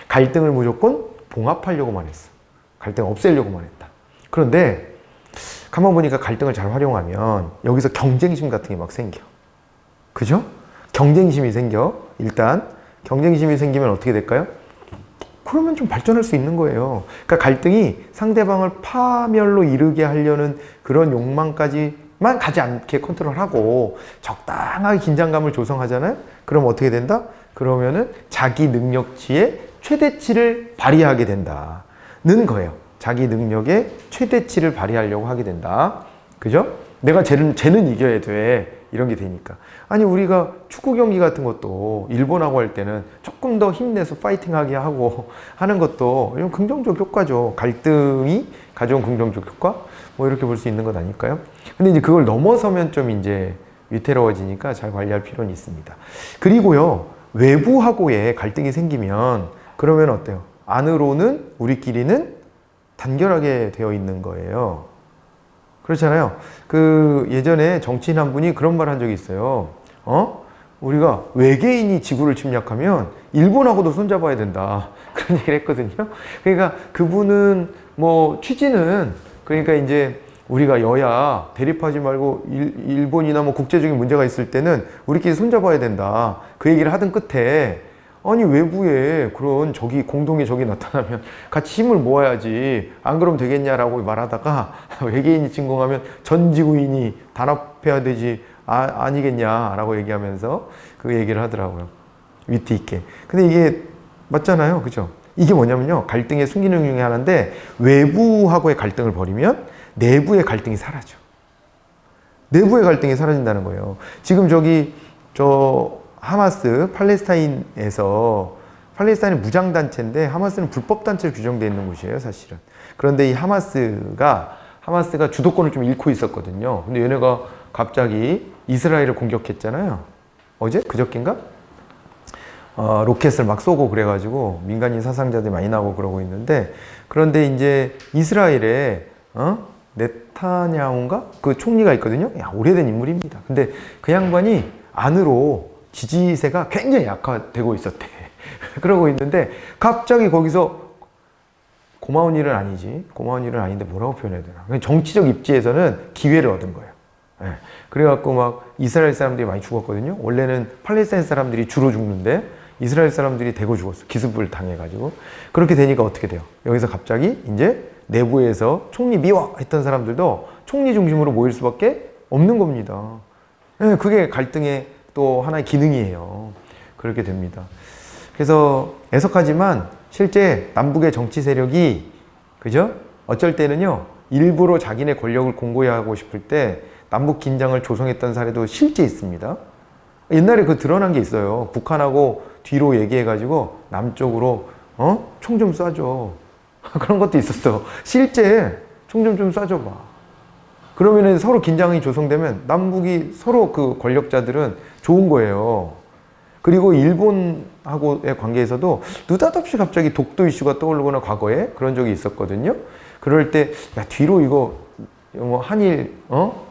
갈등을 무조건 봉합하려고만 했어. 갈등을 없애려고만 했다. 그런데 가만 보니까 갈등을 잘 활용하면 여기서 경쟁심 같은 게 막 생겨. 그죠? 경쟁심이 생겨. 일단 경쟁심이 생기면 어떻게 될까요? 그러면 좀 발전할 수 있는 거예요. 그러니까 갈등이 상대방을 파멸로 이르게 하려는 그런 욕망까지만 가지 않게 컨트롤하고 적당하게 긴장감을 조성하잖아요. 그럼 어떻게 된다? 그러면은 자기 능력치의 최대치를 발휘하게 된다는 거예요. 자기 능력의 최대치를 발휘하려고 하게 된다. 그죠? 내가 쟤는 이겨야 돼. 이런 게 되니까. 아니 우리가 축구 경기 같은 것도 일본하고 할 때는 조금 더 힘내서 파이팅하게 하고 하는 것도 이런 긍정적 효과죠. 갈등이 가져온 긍정적 효과? 뭐 이렇게 볼 수 있는 것 아닐까요? 근데 이제 그걸 넘어서면 좀 이제 위태로워지니까 잘 관리할 필요는 있습니다. 그리고요, 외부하고의 갈등이 생기면 그러면 어때요? 안으로는 우리끼리는 단결하게 되어 있는 거예요. 그렇잖아요. 그 예전에 정치인 한 분이 그런 말 한 적이 있어요. 우리가 외계인이 지구를 침략하면 일본하고도 손잡아야 된다. 그런 얘기를 했거든요. 그러니까 그분은 뭐 취지는 그러니까 이제 우리가 여야 대립하지 말고 일본이나 뭐 국제적인 문제가 있을 때는 우리끼리 손잡아야 된다. 그 얘기를 하던 끝에 아니 외부에 그런 공동의 적이 나타나면 같이 힘을 모아야지 안 그러면 되겠냐라고 말하다가 외계인이 침공하면 전 지구인이 단합해야 되지 아니겠냐라고 얘기하면서 그 얘기를 하더라고요. 위트 있게. 근데 이게 맞잖아요. 그죠? 이게 뭐냐면요. 갈등의 순기능 중에 하나인데 외부하고의 갈등을 벌이면 내부의 갈등이 사라져. 내부의 갈등이 사라진다는 거예요. 지금 하마스, 팔레스타인에서 팔레스타인은 무장단체인데 하마스는 불법단체로 규정되어 있는 곳이에요, 사실은. 그런데 이 하마스가 주도권을 좀 잃고 있었거든요. 근데 얘네가 갑자기 이스라엘을 공격했잖아요. 어제? 그저께인가? 로켓을 막 쏘고 그래가지고 민간인 사상자들이 많이 나오고 그러고 있는데 그런데 이제 이스라엘에 네타냐후인가? 그 총리가 있거든요. 오래된 인물입니다. 근데 그 양반이 안으로 지지세가 굉장히 약화되고 있었대. 그러고 있는데 갑자기 거기서 고마운 일은 아니지. 고마운 일은 아닌데 뭐라고 표현해야 되나. 정치적 입지에서는 기회를 얻은 거예요. 그래갖고 막 이스라엘 사람들이 많이 죽었거든요. 원래는 팔레스타인 사람들이 주로 죽는데 이스라엘 사람들이 대거 죽었어. 기습을 당해가지고. 그렇게 되니까 어떻게 돼요? 여기서 갑자기 이제 내부에서 총리 미워! 했던 사람들도 총리 중심으로 모일 수밖에 없는 겁니다. 네, 그게 갈등의 또 하나의 기능이에요. 그렇게 됩니다. 그래서 애석하지만 실제 남북의 정치 세력이, 그죠? 어쩔 때는요, 일부러 자기네 권력을 공고히 하고 싶을 때 남북 긴장을 조성했던 사례도 실제 있습니다. 옛날에 그 드러난 게 있어요. 북한하고 뒤로 얘기해가지고 남쪽으로 총 좀 쏴줘. 그런 것도 있었어. 실제 총 좀 쏴줘봐. 그러면은 서로 긴장이 조성되면 남북이 서로 그 권력자들은 좋은 거예요. 그리고 일본하고의 관계에서도 느닷없이 갑자기 독도 이슈가 떠오르거나 과거에 그런 적이 있었거든요. 그럴 때, 야, 뒤로 이거, 뭐, 한일,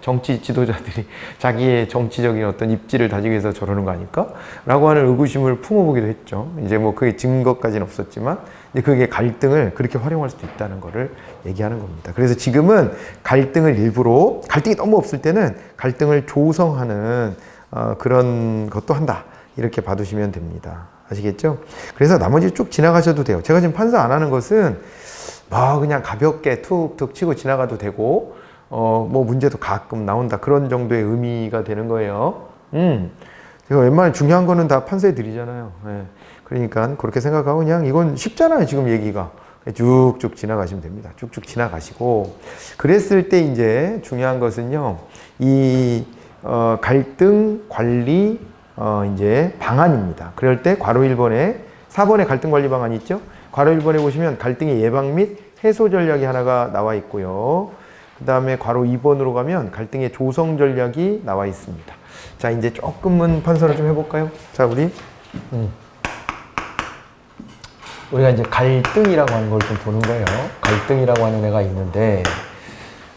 정치 지도자들이 자기의 정치적인 어떤 입지를 다지기 위해서 저러는 거 아닐까? 라고 하는 의구심을 품어보기도 했죠. 이제 뭐, 그게 증거까지는 없었지만, 이제 그게 갈등을 그렇게 활용할 수도 있다는 거를 얘기하는 겁니다. 그래서 지금은 갈등을 일부러, 갈등이 너무 없을 때는 갈등을 조성하는 그런 것도 한다. 이렇게 봐두시면 됩니다. 아시겠죠? 그래서 나머지 쭉 지나가셔도 돼요. 제가 지금 판서 안 하는 것은 뭐 그냥 가볍게 툭툭 치고 지나가도 되고 뭐 문제도 가끔 나온다 그런 정도의 의미가 되는 거예요. 제가 웬만한 중요한 거는 다 판서해 드리잖아요. 네. 그러니까 그렇게 생각하고 그냥 이건 쉽잖아요. 지금 얘기가 쭉쭉 지나가시면 됩니다. 쭉쭉 지나가시고 그랬을 때 이제 중요한 것은요. 이 갈등 관리 이제 방안입니다. 그럴 때 괄호 1번에 4번에 갈등 관리 방안이 있죠. 괄호 1번에 보시면 갈등의 예방 및 해소 전략이 하나가 나와 있고요. 그 다음에 괄호 2번으로 가면 갈등의 조성 전략이 나와 있습니다. 자, 이제 조금은 판서를 좀 해볼까요? 자, 우리가 이제 갈등이라고 하는 걸 좀 보는 거예요. 갈등이라고 하는 애가 있는데,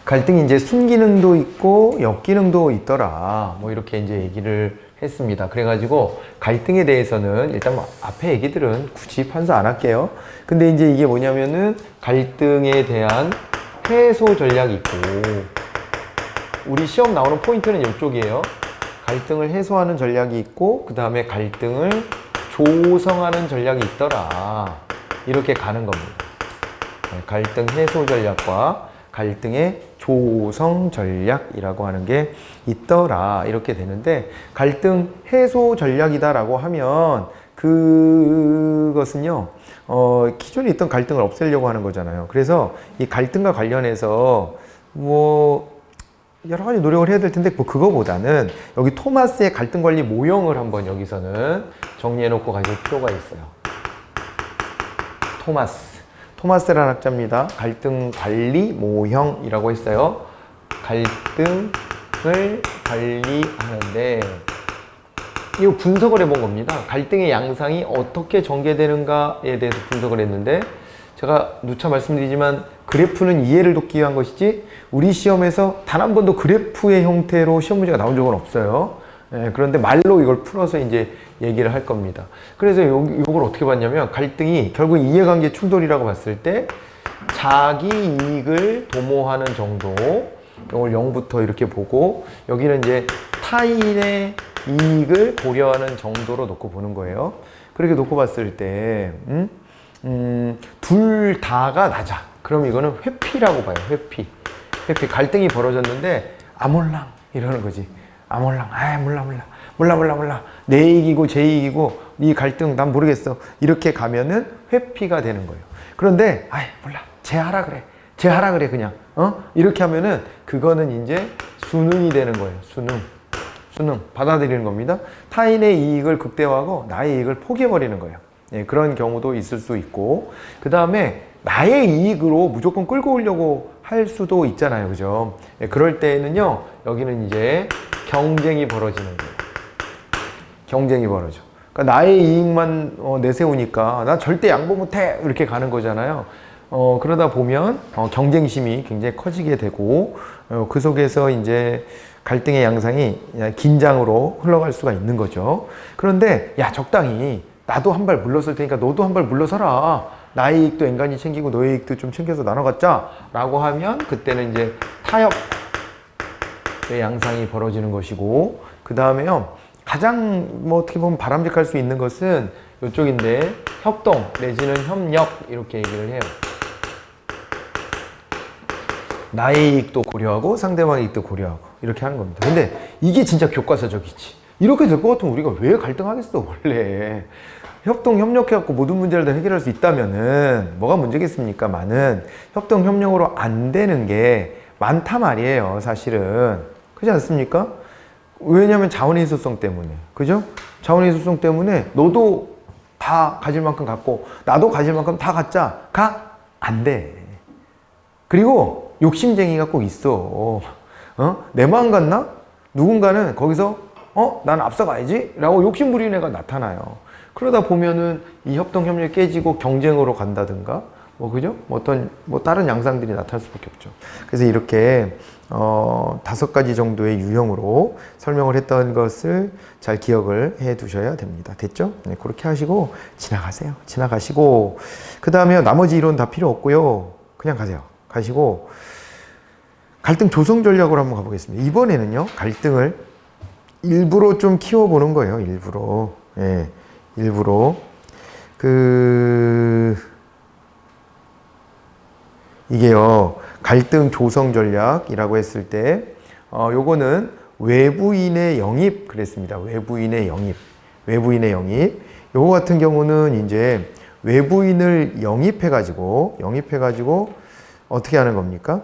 갈등이 이제 순기능도 있고 역기능도 있더라. 뭐 이렇게 이제 얘기를 했습니다. 그래가지고 갈등에 대해서는 일단 뭐 앞에 얘기들은 굳이 판서 안 할게요. 근데 이제 이게 뭐냐면은 갈등에 대한 해소 전략이 있고, 우리 시험 나오는 포인트는 이쪽이에요. 갈등을 해소하는 전략이 있고, 그 다음에 갈등을 조성하는 전략이 있더라. 이렇게 가는 겁니다. 갈등 해소 전략과 갈등의 조성 전략이라고 하는 게 있더라. 이렇게 되는데, 갈등 해소 전략이다라고 하면 그것은요, 기존에 있던 갈등을 없애려고 하는 거잖아요. 그래서 이 갈등과 관련해서 뭐 여러 가지 노력을 해야 될 텐데, 뭐 그거보다는 여기 토마스의 갈등 관리 모형을 한번 여기서는 정리해 놓고 가실 필요가 있어요. 토마스라는 학자입니다. 갈등 관리 모형이라고 했어요. 갈등을 관리하는데, 이거 분석을 해본 겁니다. 갈등의 양상이 어떻게 전개되는가에 대해서 분석을 했는데, 제가 누차 말씀드리지만 그래프는 이해를 돕기 위한 것이지 우리 시험에서 단 한 번도 그래프의 형태로 시험 문제가 나온 적은 없어요. 그런데 말로 이걸 풀어서 이제 얘기를 할 겁니다. 그래서 이걸 어떻게 봤냐면, 갈등이 결국 이해관계 충돌이라고 봤을 때 자기 이익을 도모하는 정도, 이걸 0부터 이렇게 보고, 여기는 이제 타인의 이익을 고려하는 정도로 놓고 보는 거예요. 그렇게 놓고 봤을 때 둘 다가 낮아. 그럼 이거는 회피라고 봐요. 회피. 갈등이 벌어졌는데 아몰랑 이러는 거지. 아몰랑. 몰라. 내 이익이고 제 이익이고 이 갈등 난 모르겠어. 이렇게 가면은 회피가 되는 거예요. 그런데 몰라. 쟤 하라 그래 그냥. 이렇게 하면은 그거는 이제 순응이 되는 거예요. 순응. 받아들이는 겁니다. 타인의 이익을 극대화하고 나의 이익을 포기해버리는 거예요. 그런 경우도 있을 수 있고, 그 다음에 나의 이익으로 무조건 끌고 오려고 할 수도 있잖아요. 그죠? 그럴 때는요, 여기는 이제 경쟁이 벌어지는 거예요. 경쟁이 벌어져. 그러니까 나의 이익만 내세우니까 나 절대 양보 못해! 이렇게 가는 거잖아요. 그러다 보면 경쟁심이 굉장히 커지게 되고, 그 속에서 이제 갈등의 양상이 긴장으로 흘러갈 수가 있는 거죠. 그런데 야, 적당히 나도 한 발 물러설 테니까 너도 한 발 물러서라. 나의 이익도 엔간히 챙기고 너의 이익도 좀 챙겨서 나눠 갖자 라고 하면, 그때는 이제 타협의 양상이 벌어지는 것이고, 그 다음에요, 가장 뭐 어떻게 보면 바람직할 수 있는 것은 이쪽인데 협동 내지는 협력 이렇게 얘기를 해요. 나의 이익도 고려하고 상대방의 이익도 고려하고 이렇게 하는 겁니다. 근데 이게 진짜 교과서적이지. 이렇게 될 것 같으면 우리가 왜 갈등하겠어 원래. 협동 협력해갖고 모든 문제를 다 해결할 수 있다면은 뭐가 문제겠습니까? 많은 협동 협력으로 안 되는 게 많단 말이에요 사실은. 그렇지 않습니까? 왜냐하면 자원의 희소성 때문에. 그죠? 자원의 희소성 때문에 너도 다 가질 만큼 갖고 나도 가질 만큼 다 갖자가 안 돼. 그리고 욕심쟁이가 꼭 있어. 내 마음 같나? 누군가는 거기서 난 앞서가야지 라고 욕심 부리는 애가 나타나요. 그러다 보면은 이 협동 협력이 깨지고 경쟁으로 간다든가 그죠? 다른 양상들이 나타날 수밖에 없죠. 그래서 이렇게 5가지 정도의 유형으로 설명을 했던 것을 잘 기억을 해 두셔야 됩니다. 됐죠? 네, 그렇게 하시고 지나가세요. 지나가시고 그 다음에 나머지 이론 다 필요 없고요. 그냥 가세요. 가시고 갈등 조성 전략으로 한번 가보겠습니다. 이번에는요, 갈등을 일부러 좀 키워보는 거예요. 일부러. 예, 일부러. 이게요, 갈등 조성 전략이라고 했을 때, 요거는 외부인의 영입, 그랬습니다. 외부인의 영입. 외부인의 영입. 요거 같은 경우는 이제 외부인을 영입해가지고, 어떻게 하는 겁니까?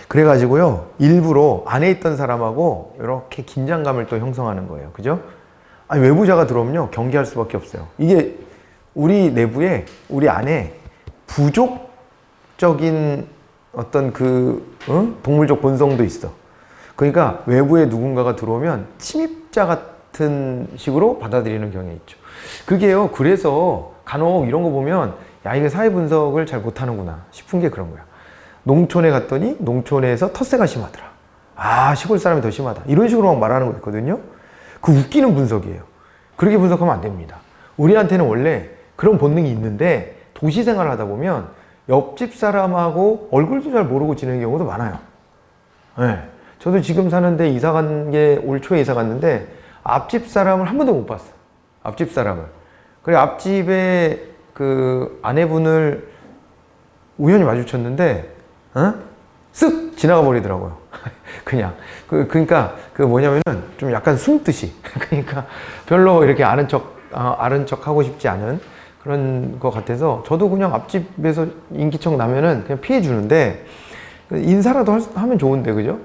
그래가지고요, 일부러 안에 있던 사람하고 이렇게 긴장감을 또 형성하는 거예요. 그죠? 아니, 외부자가 들어오면요, 경계할 수밖에 없어요. 이게 우리 내부에, 우리 안에 부족적인 어떤 동물적 본성도 있어. 그러니까 외부에 누군가가 들어오면 침입자 같은 식으로 받아들이는 경향이 있죠. 그게요, 그래서 간혹 이런 거 보면, 야, 이게 사회 분석을 잘 못하는구나 싶은 게 그런 거야. 농촌에 갔더니 농촌에서 텃세가 심하더라. 아, 시골 사람이 더 심하다. 이런 식으로 막 말하는 거 있거든요. 그 웃기는 분석이에요. 그렇게 분석하면 안 됩니다. 우리한테는 원래 그런 본능이 있는데 도시 생활을 하다 보면 옆집 사람하고 얼굴도 잘 모르고 지내는 경우도 많아요. 네. 저도 지금 사는데 이사 간 게 올 초에 이사 갔는데 앞집 사람을 한 번도 못 봤어. 앞집 사람을. 그래, 앞집에 그 아내분을 우연히 마주쳤는데 쓱 지나가 버리더라고요. 그냥. 그러니까 뭐냐면은 좀 약간 숨듯이. 그러니까 별로 이렇게 아는 척 하고 싶지 않은 그런 것 같아서 저도 그냥 앞집에서 인기척 나면은 그냥 피해 주는데 인사라도 하면 좋은데, 그죠?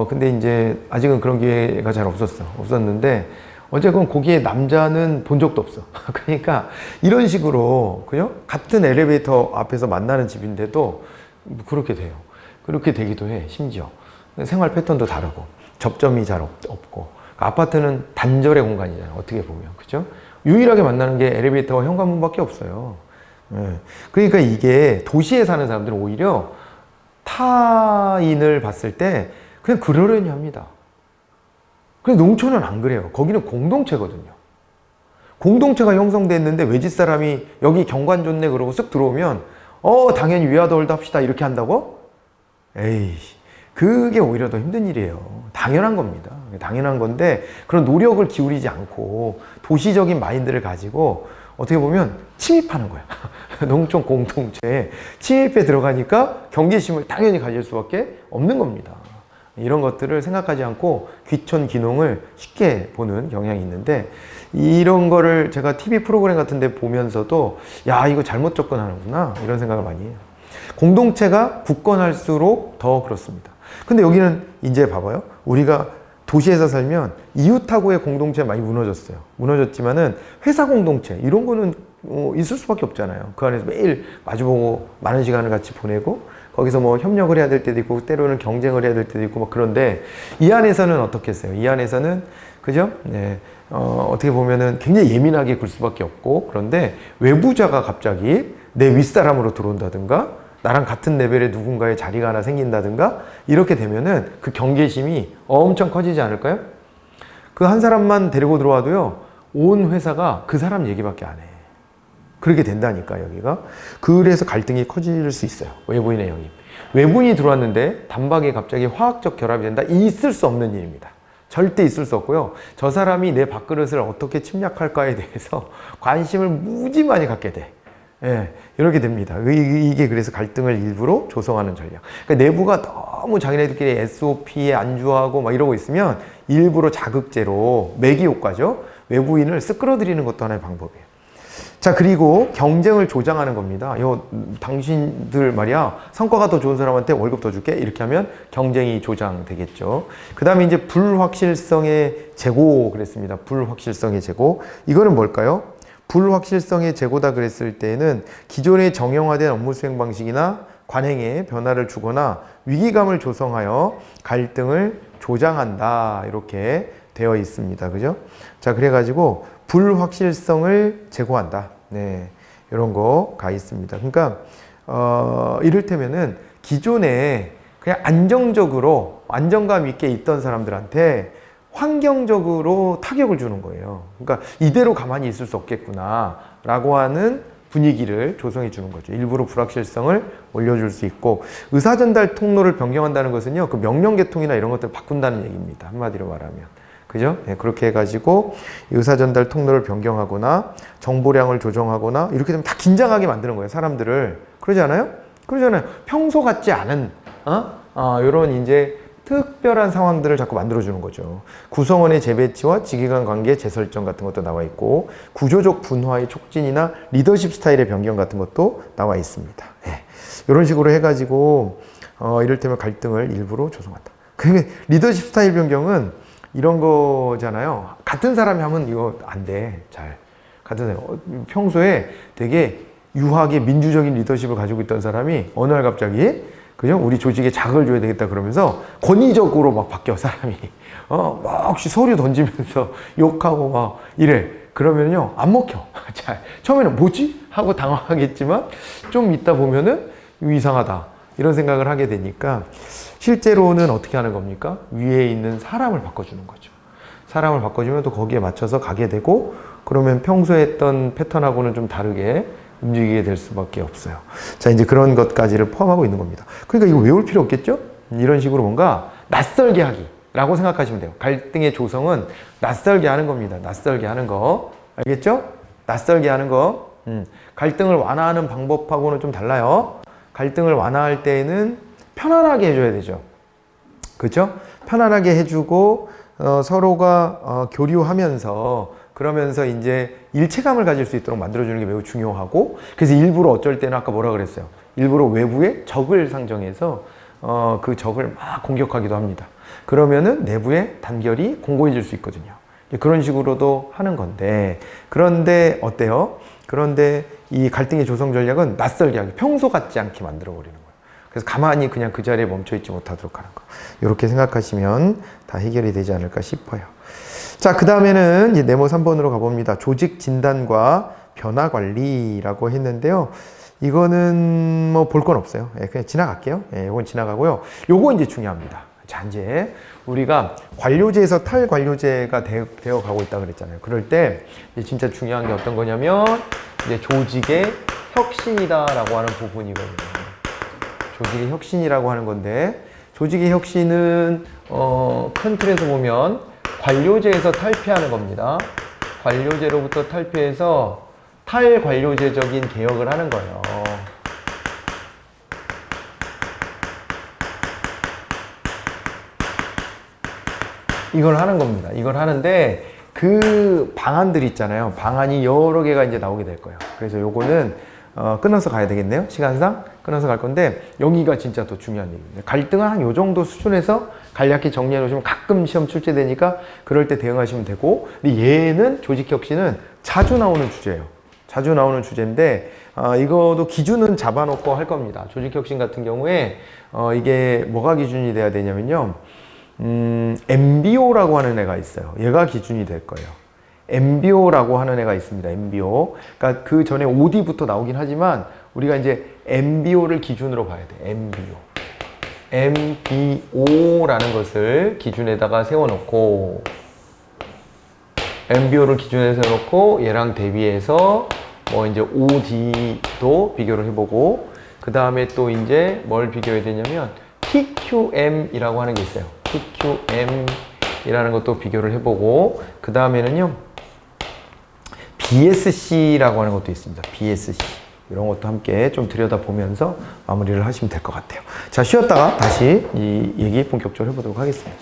근데 이제 아직은 그런 기회가 잘 없었는데 어쨌건 거기에 남자는 본 적도 없어. 그러니까 이런 식으로, 그죠? 같은 엘리베이터 앞에서 만나는 집인데도 그렇게 돼요. 그렇게 되기도 해, 심지어. 생활 패턴도 다르고, 접점이 잘 없고. 아파트는 단절의 공간이잖아요, 어떻게 보면. 그죠? 유일하게 만나는 게 엘리베이터와 현관문밖에 없어요. 네. 그러니까 이게 도시에 사는 사람들은 오히려 타인을 봤을 때 그냥 그러려니 합니다. 근데 농촌은 안 그래요. 거기는 공동체거든요. 공동체가 형성됐는데 외집 사람이 여기 경관 좋네 그러고 쓱 들어오면 당연히 위아더월드 합시다 이렇게 한다고? 에이, 그게 오히려 더 힘든 일이에요. 당연한 겁니다. 당연한 건데 그런 노력을 기울이지 않고 도시적인 마인드를 가지고 어떻게 보면 침입하는 거야. 농촌 공동체에 침입해 들어가니까 경계심을 당연히 가질 수밖에 없는 겁니다. 이런 것들을 생각하지 않고 귀촌 귀농을 쉽게 보는 경향이 있는데, 이런 거를 제가 TV 프로그램 같은 데 보면서도 야, 이거 잘못 접근하는구나 이런 생각을 많이 해요. 공동체가 굳건할수록 더 그렇습니다. 근데 여기는 이제 봐봐요. 우리가 도시에서 살면 이웃하고의 공동체 많이 무너졌어요. 무너졌지만은 회사 공동체 이런 거는 있을 수밖에 없잖아요. 그 안에서 매일 마주보고 많은 시간을 같이 보내고 거기서 뭐 협력을 해야 될 때도 있고 때로는 경쟁을 해야 될 때도 있고 막 그런데 이 안에서는 어떻겠어요? 이 안에서는 그죠? 네. 어떻게 보면은 굉장히 예민하게 굴 수밖에 없고, 그런데 외부자가 갑자기 내 윗사람으로 들어온다든가 나랑 같은 레벨의 누군가의 자리가 하나 생긴다든가 이렇게 되면은 그 경계심이 엄청 커지지 않을까요? 그 한 사람만 데리고 들어와도요, 온 회사가 그 사람 얘기밖에 안 해. 그렇게 된다니까, 여기가. 그래서 갈등이 커질 수 있어요. 외부인의 영입. 외부인이 들어왔는데 단박에 갑자기 화학적 결합이 된다? 있을 수 없는 일입니다. 절대 있을 수 없고요. 저 사람이 내 밥그릇을 어떻게 침략할까에 대해서 관심을 무지 많이 갖게 돼. 예, 이렇게 됩니다. 이게 그래서 갈등을 일부러 조성하는 전략. 그러니까 내부가 너무 자기네들끼리 SOP에 안주하고 막 이러고 있으면 일부러 자극제로 매기 효과죠. 외부인을 쓱끌어들이는 것도 하나의 방법이에요. 자, 그리고 경쟁을 조장하는 겁니다. 당신들 말이야, 성과가 더 좋은 사람한테 월급 더 줄게. 이렇게 하면 경쟁이 조장되겠죠. 그 다음에 이제 불확실성의 제고 그랬습니다. 불확실성의 제고. 이거는 뭘까요? 불확실성의 제고다 그랬을 때는 기존의 정형화된 업무 수행 방식이나 관행에 변화를 주거나 위기감을 조성하여 갈등을 조장한다. 이렇게 되어 있습니다. 그죠? 자, 그래가지고 불확실성을 제고한다. 네. 이런 거가 있습니다. 그러니까, 이를테면은 기존에 그냥 안정적으로 안정감 있게 있던 사람들한테 환경적으로 타격을 주는 거예요. 그러니까 이대로 가만히 있을 수 없겠구나 라고 하는 분위기를 조성해 주는 거죠. 일부러 불확실성을 올려줄 수 있고, 의사전달 통로를 변경한다는 것은요, 그 명령계통이나 이런 것들을 바꾼다는 얘기입니다. 한마디로 말하면. 그죠? 네, 그렇게 해가지고 의사전달 통로를 변경하거나 정보량을 조정하거나 이렇게 되면 다 긴장하게 만드는 거예요. 사람들을. 그러지 않아요? 그러잖아요. 평소 같지 않은, 이런 이제 특별한 상황들을 자꾸 만들어주는 거죠. 구성원의 재배치와 직위간 관계 재설정 같은 것도 나와 있고, 구조적 분화의 촉진이나 리더십 스타일의 변경 같은 것도 나와 있습니다. 네. 이런 식으로 해가지고, 이를테면 갈등을 일부러 조성한다. 그게 리더십 스타일 변경은 이런 거잖아요. 같은 사람이 하면 이거 안 돼. 잘. 같은 사람. 평소에 되게 유하게 민주적인 리더십을 가지고 있던 사람이 어느 날 갑자기 그죠? 우리 조직에 자극을 줘야 되겠다 그러면서 권위적으로 막 바뀌어, 사람이. 막 서류 던지면서 욕하고 막 이래. 그러면요, 안 먹혀. 잘. 처음에는 뭐지? 하고 당황하겠지만 좀 있다 보면은 이상하다. 이런 생각을 하게 되니까 실제로는 어떻게 하는 겁니까? 위에 있는 사람을 바꿔주는 거죠. 사람을 바꿔주면 또 거기에 맞춰서 가게 되고, 그러면 평소에 했던 패턴하고는 좀 다르게 움직이게 될 수밖에 없어요. 자, 이제 그런 것까지를 포함하고 있는 겁니다. 그러니까 이거 외울 필요 없겠죠? 이런 식으로 뭔가 낯설게 하기라고 생각하시면 돼요. 갈등의 조성은 낯설게 하는 겁니다. 낯설게 하는 거. 알겠죠? 낯설게 하는 거. 갈등을 완화하는 방법하고는 좀 달라요. 갈등을 완화할 때에는 편안하게 해줘야 되죠. 그렇죠? 편안하게 해주고 서로가 교류하면서, 그러면서 이제 일체감을 가질 수 있도록 만들어주는 게 매우 중요하고, 그래서 일부러 어쩔 때는 아까 뭐라 그랬어요? 일부러 외부에 적을 상정해서 그 적을 막 공격하기도 합니다. 그러면은 내부의 단결이 공고해질 수 있거든요. 그런 식으로도 하는 건데, 그런데 어때요? 그런데 이 갈등의 조성 전략은 낯설게 하기, 평소 같지 않게 만들어 버리는 거예요. 그래서 가만히 그냥 그 자리에 멈춰 있지 못하도록 하는 거. 이렇게 생각하시면 다 해결이 되지 않을까 싶어요. 자, 그 다음에는 이제 네모 3번으로 가봅니다. 조직 진단과 변화 관리라고 했는데요. 이거는 뭐 볼 건 없어요. 예, 그냥 지나갈게요. 예, 이건 지나가고요. 요거 이제 중요합니다. 자, 이제 우리가 관료제에서 탈관료제가 되어 가고 있다 그랬잖아요. 그럴 때 이제 진짜 중요한 게 어떤 거냐면 이제 조직의 혁신이다라고 하는 부분이거든요. 조직의 혁신이라고 하는 건데, 조직의 혁신은 큰 틀에서 보면 관료제에서 탈피하는 겁니다. 관료제로부터 탈피해서 탈관료제적인 개혁을 하는 거예요. 이걸 하는 겁니다. 이걸 하는데 그 방안들 있잖아요. 방안이 여러 개가 이제 나오게 될 거예요. 그래서 요거는 끊어서 가야 되겠네요. 시간상 끊어서 갈 건데, 여기가 진짜 더 중요한 얘기입니다. 갈등은 한 요 정도 수준에서 간략히 정리해 놓으시면 가끔 시험 출제되니까 그럴 때 대응하시면 되고, 근데 얘는 조직혁신은 자주 나오는 주제예요. 자주 나오는 주제인데, 이거도 기준은 잡아놓고 할 겁니다. 조직혁신 같은 경우에 이게 뭐가 기준이 돼야 되냐면요, MBO라고 하는 애가 있어요. 얘가 기준이 될 거예요. MBO라고 하는 애가 있습니다. MBO. 그러니까 그 전에 OD부터 나오긴 하지만 우리가 이제 MBO를 기준으로 봐야 돼. MBO라는 것을 기준에다가 세워놓고, MBO를 기준에 세워놓고 얘랑 대비해서 뭐 이제 OD도 비교를 해보고, 그 다음에 또 이제 뭘 비교해야 되냐면 TQM이라고 하는 게 있어요. TQM 이라는 것도 비교를 해보고, 그 다음에는요, BSC라고 하는 것도 있습니다. BSC. 이런 것도 함께 좀 들여다보면서 마무리를 하시면 될 것 같아요. 자, 쉬었다가 다시 이 얘기 본격적으로 해보도록 하겠습니다.